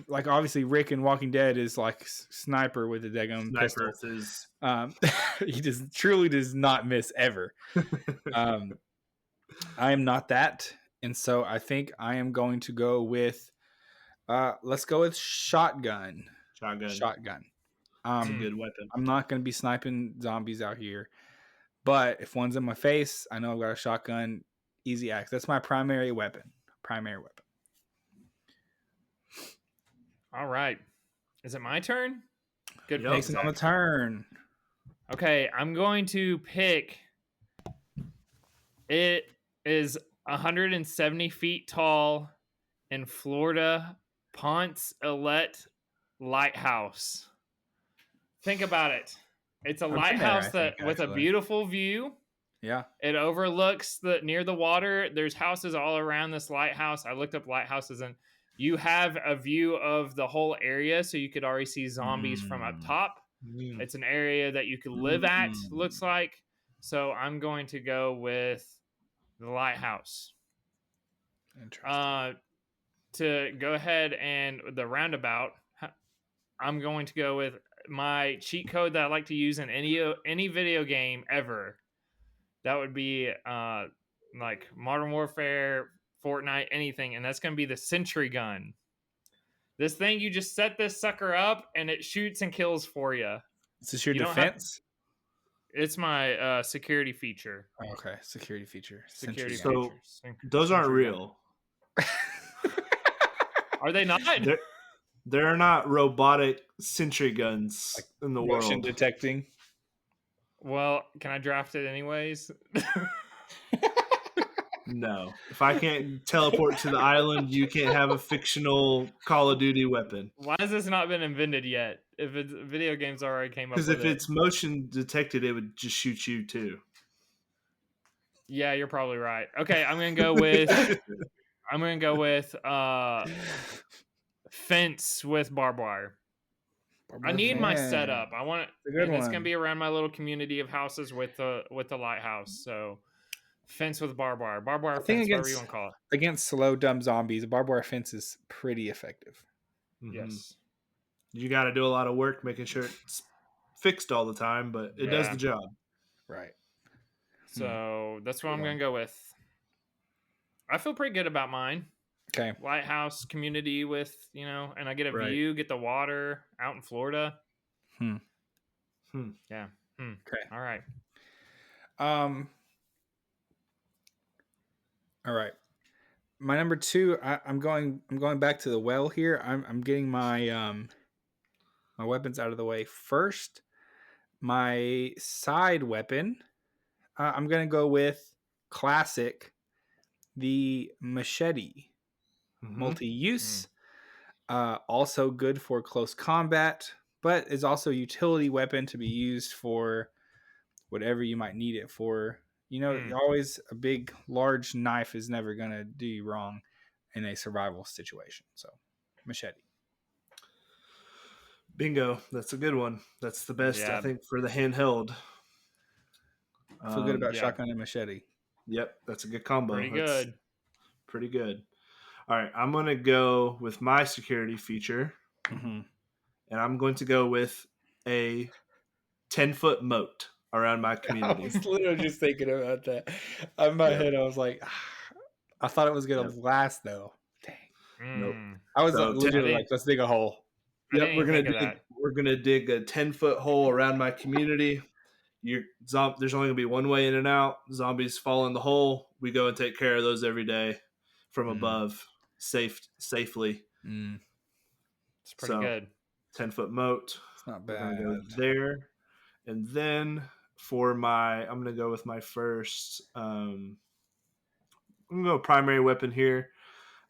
obviously Rick in Walking Dead is like sniper with a daggum pistol. Is He just truly does not miss ever. I am not that, and so I think I am going to go with. Let's go with shotgun. Shotgun. It's a good weapon. I'm not going to be sniping zombies out here, but if one's in my face, I know I've got a shotgun. Easy access. That's my primary weapon. All right. Is it my turn? Good. Yep. Mason on the turn. Okay, I'm going to pick. It is 170 feet tall in Florida, Ponce Inlet Lighthouse. Think about it. It's a lighthouse with a beautiful view. Yeah. It overlooks near the water. There's houses all around this lighthouse. I looked up lighthouses, and you have a view of the whole area, so you could already see zombies from up top. It's an area that you could live at, looks like. So I'm going to go with the lighthouse. Interesting. To go ahead and the roundabout, I'm going to go with my cheat code that I like to use in any video game ever. That would be like Modern Warfare, Fortnite, anything, and that's going to be the Sentry Gun. This thing, you just set this sucker up, and it shoots and kills for you. Is this your defense? It's my security feature. Oh, okay, security feature. Security so features. Those aren't real. Are they not? There are not robotic sentry guns in the world. Motion detecting. Well, can I draft it anyways? No. If I can't teleport to the island, you can't have a fictional Call of Duty weapon. Why has this not been invented yet? If it's video games already came up with it. Because if it's motion detected, it would just shoot you too. Yeah, you're probably right. Okay, I'm gonna go with fence with barbed wire. I need my setup. I want it. It's gonna be around my little community of houses with the lighthouse. So fence with barbed wire. Barbed wire fence, whatever you want to call it. Against slow, dumb zombies, a barbed wire fence is pretty effective. Mm-hmm. Yes. You got to do a lot of work making sure it's fixed all the time, but it does the job. Right. So that's what I'm going to go with. I feel pretty good about mine. Okay. Lighthouse community with, and I get a view, get the water out in Florida. Yeah. Okay. All right. All right. My number 2, I'm going back to the well here. I'm getting my my weapons out of the way first. My side weapon, I'm going to go with classic, the machete. Multi-use. Also good for close combat, but is also a utility weapon to be used for whatever you might need it for. Always a big, large knife is never going to do you wrong in a survival situation. So, machete. Bingo. That's a good one. That's the best, I think, for the handheld. I feel good about shotgun and machete. Yep, that's a good combo. Pretty good. All right, I'm going to go with my security feature. And I'm going to go with a 10-foot moat around my I community. was literally just thinking about that. In my head, I was like, I thought it was gonna last though. Dang. Nope. I was So literally like, let's dig a hole. Yep, we're think of that. gonna dig a 10-foot hole around my community. There's only gonna be one way in and out. Zombies fall in the hole. We go and take care of those every day from above, safely. It's pretty good. 10-foot moat. It's not We're bad. gonna go there, and then I'm gonna go with my first. I'm gonna go primary weapon here.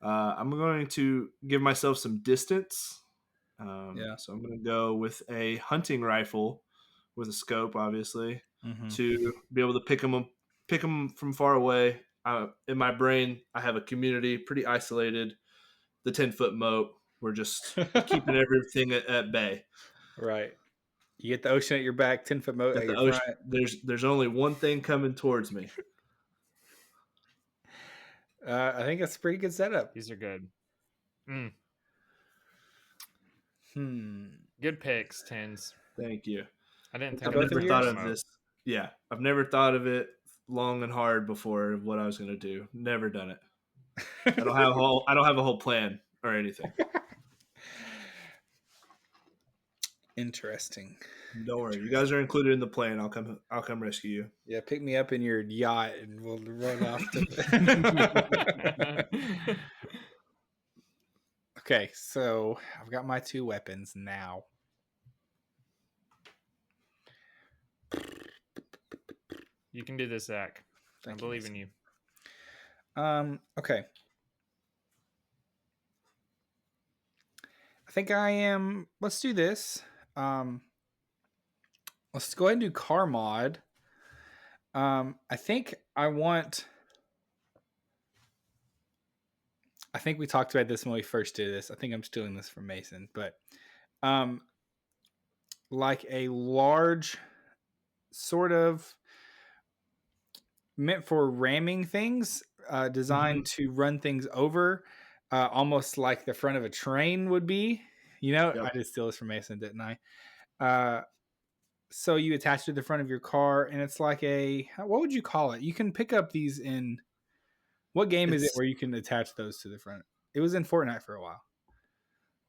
I'm going to give myself some distance. So I'm going to go with a hunting rifle with a scope, obviously, to be able to pick them from far away. In my brain, I have a community pretty isolated. The 10-foot moat, we're just keeping everything at bay. Right. You get the ocean at your back, 10-foot moat at your front. There's only one thing coming towards me. I think that's a pretty good setup. These are good. Good picks, Tins. Thank you. I didn't think I've never thought of this. Yeah, I've never thought of it long and hard before of what I was going to do. Never done it. I don't have a whole plan or anything. Interesting. Don't worry, you guys are included in the plan. I'll come rescue you. Yeah, pick me up in your yacht and we'll run off to Okay, so I've got my two weapons now. You can do this, Zach. I believe in you. Okay. I think I am. Let's do this. Let's go ahead and do car mod. I think we talked about this when we first did this. I think I'm stealing this from Mason, but like a large sort of meant for ramming things, designed to run things over, almost like the front of a train would be. I did steal this from Mason, didn't I? So you attach it to the front of your car, and it's like what would you call it? You can pick up these in, what game is it where you can attach those to the front? It was in Fortnite for a while.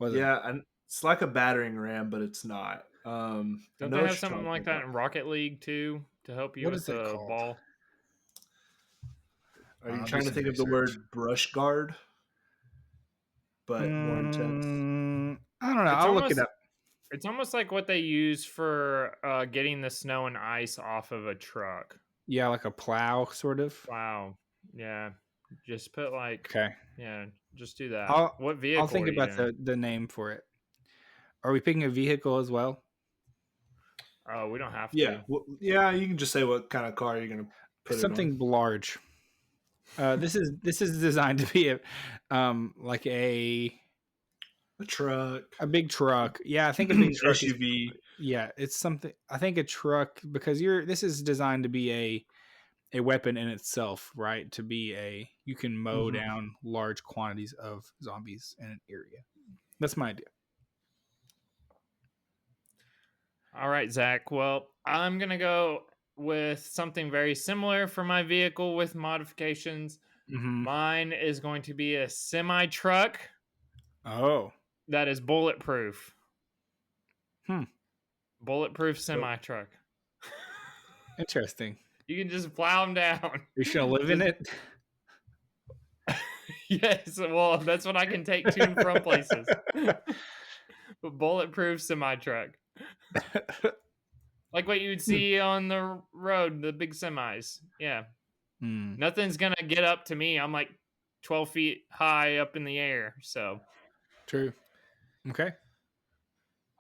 And it's like a battering ram, but it's not. Don't they have something like that in Rocket League too to help you with the ball? Are you trying to think of the word brush guard? But more intense. I don't know. I'll look it up. It's almost like what they use for getting the snow and ice off of a truck. Yeah, like a plow, sort of. Wow. Yeah. Just put just do that. What vehicle? I'll think about the name for it. Are we picking a vehicle as well? Oh, we don't have to. Yeah. Well, yeah, you can just say what kind of car you're going to put something it on. Large. This is designed to be like a truck, a big truck. Yeah, I think a big truck SUV. It's something. I think a truck, because this is designed to be a weapon in itself, right? To be you can mow down large quantities of zombies in an area. That's my idea. All right, Zach. Well, I'm gonna go with something very similar for my vehicle with modifications. Mine is going to be a semi truck. Oh, that is bulletproof. Bulletproof semi truck. Interesting. You can just plow them down. You're just gonna live in it? Yes. Well, that's what I can take to and from places. But bulletproof semi truck. Like what you would see on the road, the big semis. Yeah. Nothing's going to get up to me. I'm like 12 feet high up in the air. So true. Okay.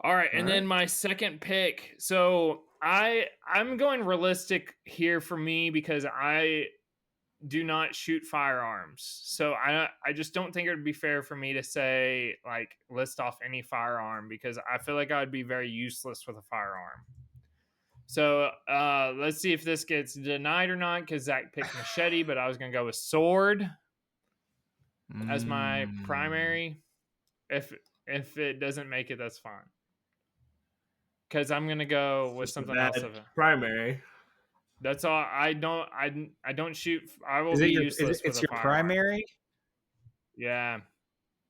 All right. And then my second pick. So I'm going realistic here for me because I do not shoot firearms. So I just don't think it would be fair for me to say, like, list off any firearm, because I feel like I would be very useless with a firearm. So let's see if this gets denied or not, because Zach picked machete, but I was going to go with sword as my primary. If it doesn't make it, that's fine. because I'm gonna go with Just a something bad else. primary. That's all. I don't shoot. I will Is be it useless with it's a your firearm. primary? Yeah.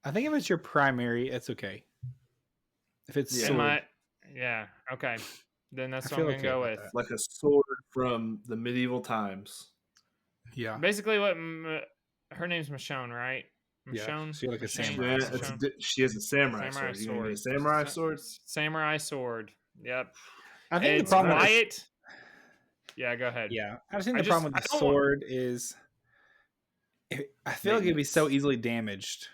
I think if it's your primary, it's okay. If it's sword, Yeah. Okay. Then that's I what I'm feel gonna okay go about with. that. Like a sword from the medieval times. Yeah, Basically, what her name's Michonne, right? yeah. Michonne. So you're like a Michonne? samurai Yeah, sword. she has a samurai Samurai sword. You gonna get a sword. samurai sword? Samurai sword. Yep. I think the It's problem with this, Wyatt. Yeah, go ahead. yeah, I think the problem I with the don't want. sword is I feel like it'd be Maintenance. so easily damaged.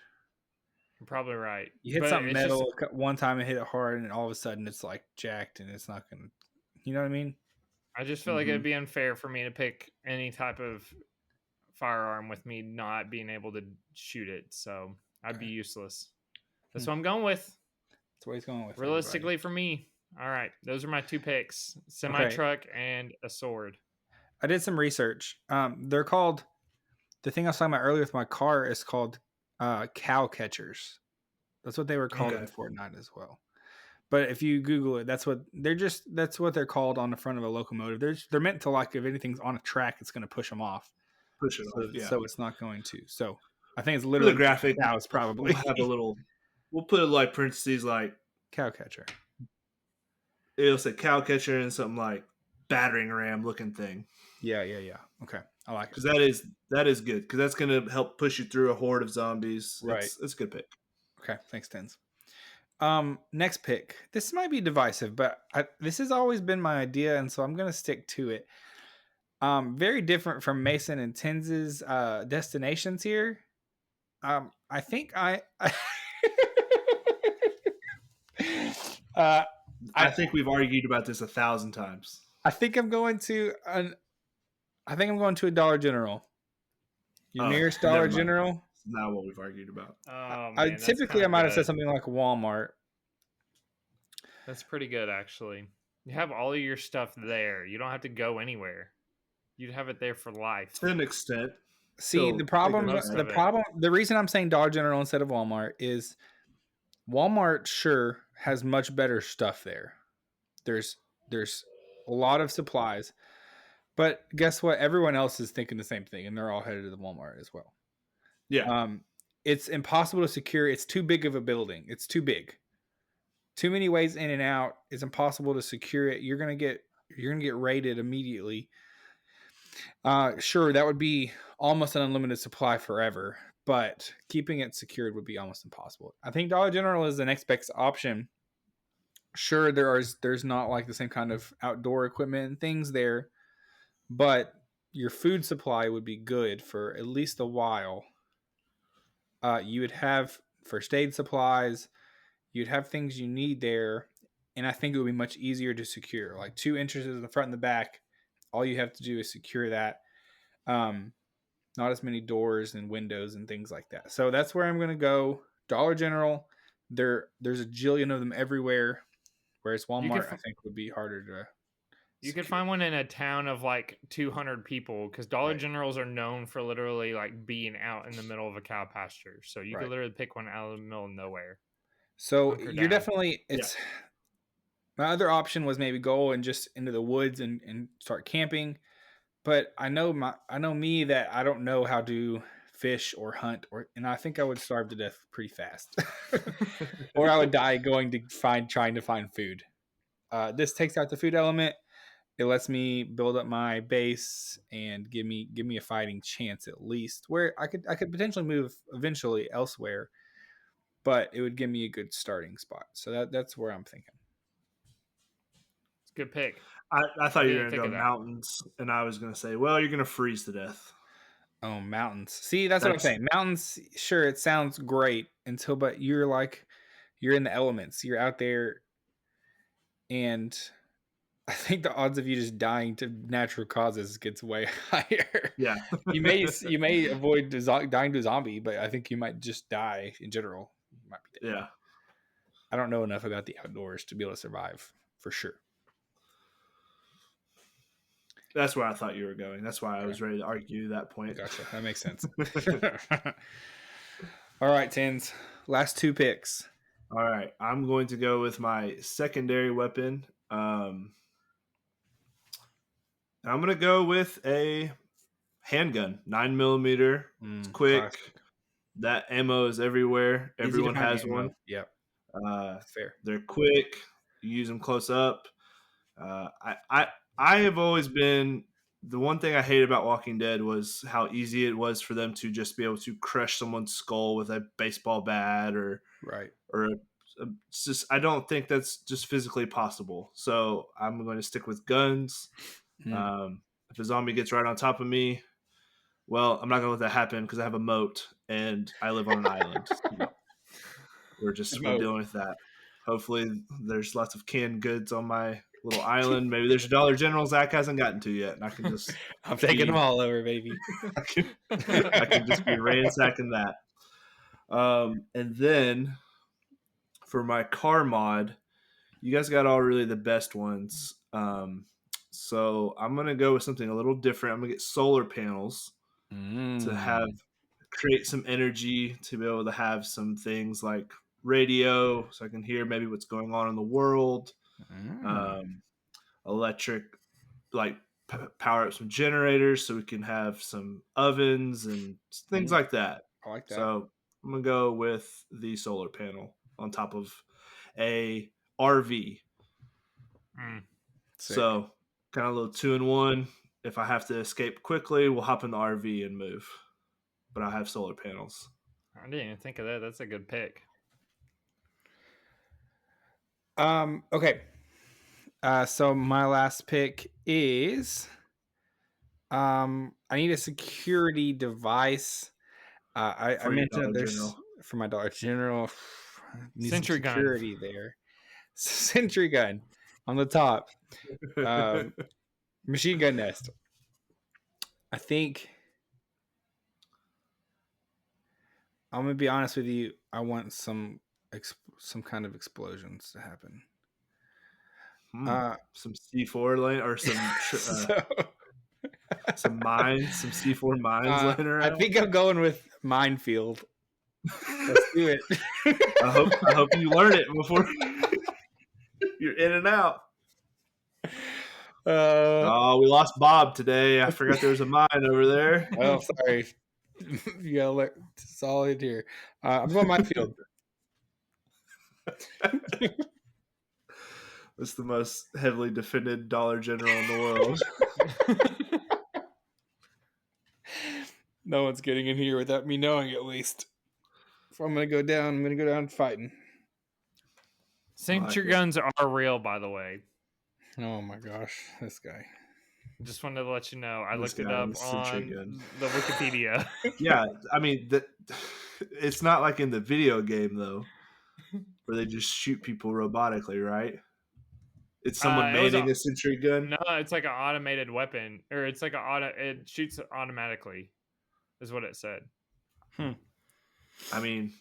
You're probably right, You hit but something it's just. metal one time and hit it hard, and all of a sudden it's like jacked, and it's not gonna. You know what I mean? I just feel like it'd be unfair for me to pick any type of firearm with me not being able to shoot it, so I'd be useless. That's what I'm going with. That's what he's going with. Realistically, for me. All right, those are my two picks: semi Okay. truck and a sword. I did some research. They're called, the thing I was talking about earlier with my car is called cow catchers. That's what they were called in Fortnite as well. But if you Google it, that's what they're called on the front of a locomotive. They're meant to, like, if anything's on a track, it's going to push them off. Push it off. Yeah. So it's not going to. So I think it's For literally the graphic, cows probably. we'll have a little. We'll put like parentheses like Cow catcher. it'll say cow catcher and something like battering ram looking thing. Yeah. Okay, I like it because that is good because that's gonna help push you through a horde of zombies. Right. It's a good pick. Okay, thanks, Tens. Next pick. This might be divisive, but this has always been my idea, and so I'm gonna stick to it. Very different from Mason and Tens's destinations here. I think I I think we've argued about this 1,000 times. I think I'm going to a Dollar General. Your nearest Dollar General. It's not what we've argued about. Oh man, I typically I might have said something like Walmart. That's pretty good, actually. You have all of your stuff there. You don't have to go anywhere. You'd have it there for life. To an extent. See, the reason I'm saying Dollar General instead of Walmart is Walmart sure has much better stuff there. There's a lot of supplies. But guess what? Everyone else is thinking the same thing, and they're all headed to the Walmart as well. Yeah. It's impossible to secure. It's too big of a building. It's too big. Too many ways in and out. It's impossible to secure it. You're gonna get raided immediately. Sure, that would be almost an unlimited supply forever, but keeping it secured would be almost impossible. I think Dollar General is the next best option. Sure, there's not like the same kind of outdoor equipment and things there, but your food supply would be good for at least a while. You would have first aid supplies. You'd have things you need there, and I think it would be much easier to secure. Like 2 entrances in the front and the back, all you have to do is secure that. Not as many doors and windows and things like that. So that's where I'm going to go. Dollar General, there's a jillion of them everywhere, whereas Walmart I think would be harder to. You could find one in a town of like 200 people because Dollar Generals are known for literally like being out in the middle of a cow pasture. So you could literally pick one out of the middle of nowhere. So you're definitely my other option was maybe go and just into the woods and start camping. But I know me that I don't know how to fish or hunt, and I think I would starve to death pretty fast, or I would die trying to find food. This takes out the food element. It lets me build up my base and give me a fighting chance at least, where I could potentially move eventually elsewhere, but it would give me a good starting spot. So that's where I'm thinking. It's a good pick. I thought you were going to go mountains, and I was going to say, well, you're going to freeze to death. Oh, mountains. See, that's what I'm saying. Mountains, sure, it sounds great but you're in the elements. You're out there, and I think the odds of you just dying to natural causes gets way higher. Yeah. you may avoid dying to a zombie, but I think you might just die in general. You might be dead. Yeah. I don't know enough about the outdoors to be able to survive for sure. That's where I thought you were going. That's why I was ready to argue that point. Gotcha. That makes sense. All right, Tens. Last 2 picks. All right, I'm going to go with my secondary weapon. I'm going to go with a handgun, 9mm. It's quick. Classic. That ammo is everywhere. Easy to Everyone find has ammo. one. Yep. Fair. They're quick. You use them close up. I have always been the one thing I hate about Walking Dead was how easy it was for them to just be able to crush someone's skull with a baseball bat or Right. it's just I don't think that's just physically possible. So I'm going to stick with guns. If a zombie gets right on top of me, well, I'm not going to let that happen because I have a moat and I live on an island. So we're dealing with that. Hopefully, there's lots of canned goods on my little island. Maybe there's a Dollar General Zach hasn't gotten to yet, and I can just I'm taking them all over, baby. I can just be ransacking that. And then for my car mod, you guys got all really the best ones. So I'm gonna go with something a little different. I'm gonna get solar panels to create some energy to be able to have some things like radio, so I can hear maybe what's going on in the world. Electric, like power up some generators so we can have some ovens and things like that. I like that. So I'm gonna go with the solar panel on top of a RV. So kind of a little 2-in-1. If I have to escape quickly, we'll hop in the RV and move. But I have solar panels. I didn't even think of that. That's a good pick. Okay. So my last pick is I need a security device. I mentioned there's General. For my Dollar General. Sentry gun. Security there. Sentry gun on the top. Machine gun nest. I think I'm gonna be honest with you. I want some kind of explosions to happen. Some C4 laying or some some mines, some C4 mines laying around. I think I'm going with minefield. Let's do it. I hope you learn it before you're in and out. We lost Bob today. I forgot there was a mine over there. Oh, sorry. You gotta look solid here. I'm going minefield. It's the most heavily defended Dollar General in the world. No one's getting in here without me knowing, at least. If I'm gonna go down fighting. Sentry guns are real, by the way. Oh my gosh, this guy. Just wanted to let you know. I looked it up on the Wikipedia. Yeah, I mean, it's not like in the video game, though, where they just shoot people robotically, right? It's someone manning a sentry gun? No, it's like an automated weapon. Or it's like it shoots automatically, is what it said. I mean...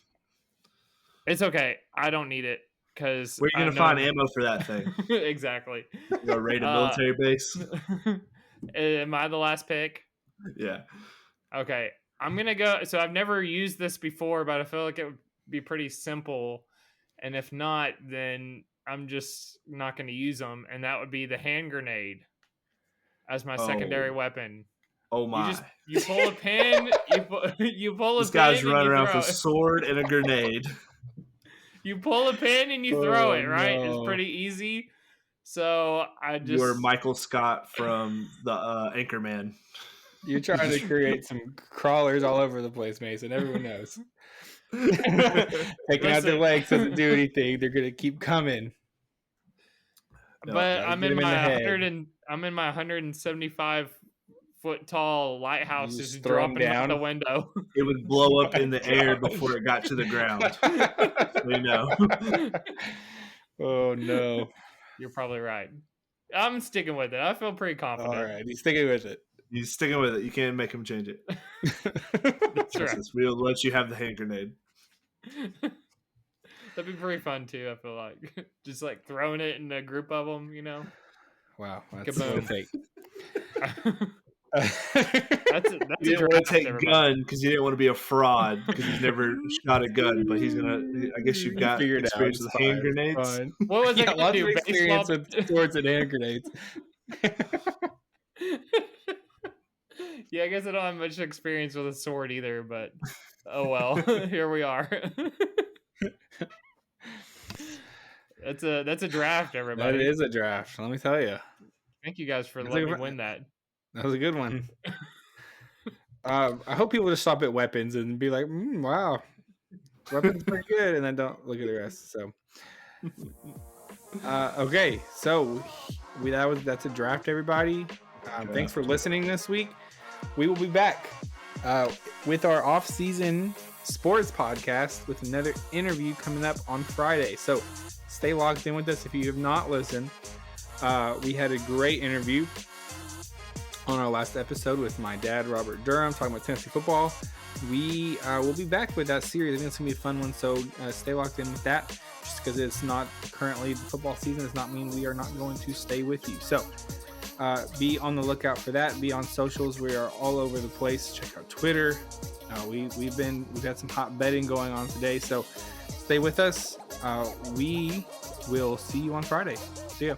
It's okay. I don't need it. Because where are you going to find ammo for that thing? Exactly. Go raid a military base? Am I the last pick? Yeah. Okay. I'm going to go. So I've never used this before, but I feel like it would be pretty simple. And if not, then I'm just not going to use them. And that would be the hand grenade as my secondary weapon. Oh my. You pull a pin. You pull a pin. This guy's running around with a sword and a grenade. You pull a pin and you throw it, right? No. It's pretty easy. So You are Michael Scott from the Anchorman. You're trying to create some crawlers all over the place, Mason. Everyone knows. Taking out their legs doesn't do anything. They're gonna keep coming. But I'm in my 175 foot tall lighthouse just dropping down out the window. It would blow up in the air before it got to the ground. We know. Oh no. You're probably right. I'm sticking with it. I feel pretty confident. All right, he's sticking with it. He's sticking with it. You can't make him change it. That's right. We'll let you have the hand grenade. That'd be pretty fun too. I feel like just like throwing it in a group of them, you know. Wow, that's what it takes. That's you didn't want to take gun because you didn't want to be a fraud because he's never shot a gun, but he's gonna. I guess you've got experience with hand grenades. What was I gonna do? Experience with swords and hand grenades. Yeah, I guess I don't have much experience with a sword either, but oh well. Here we are. That's a draft, everybody. That is a draft. Let me tell you. Thank you guys for letting me win that. That was a good one. I hope people just stop at weapons and be like, "Wow, weapons pretty good," and then don't look at the rest. So, okay, so that's a draft, everybody. Thanks for listening this week. We will be back with our off-season sports podcast with another interview coming up on Friday. So stay locked in with us if you have not listened. We had a great interview on our last episode with my dad, Robert Durham, talking about Tennessee football. We will be back with that series. I think it's going to be a fun one, so stay locked in with that. Just because it's not currently the football season does not mean we are not going to stay with you. So be on the lookout for that. Be on socials. We are all over the place. Check out Twitter. We've had some hot betting going on today, so stay with us. We will see you on Friday. See ya.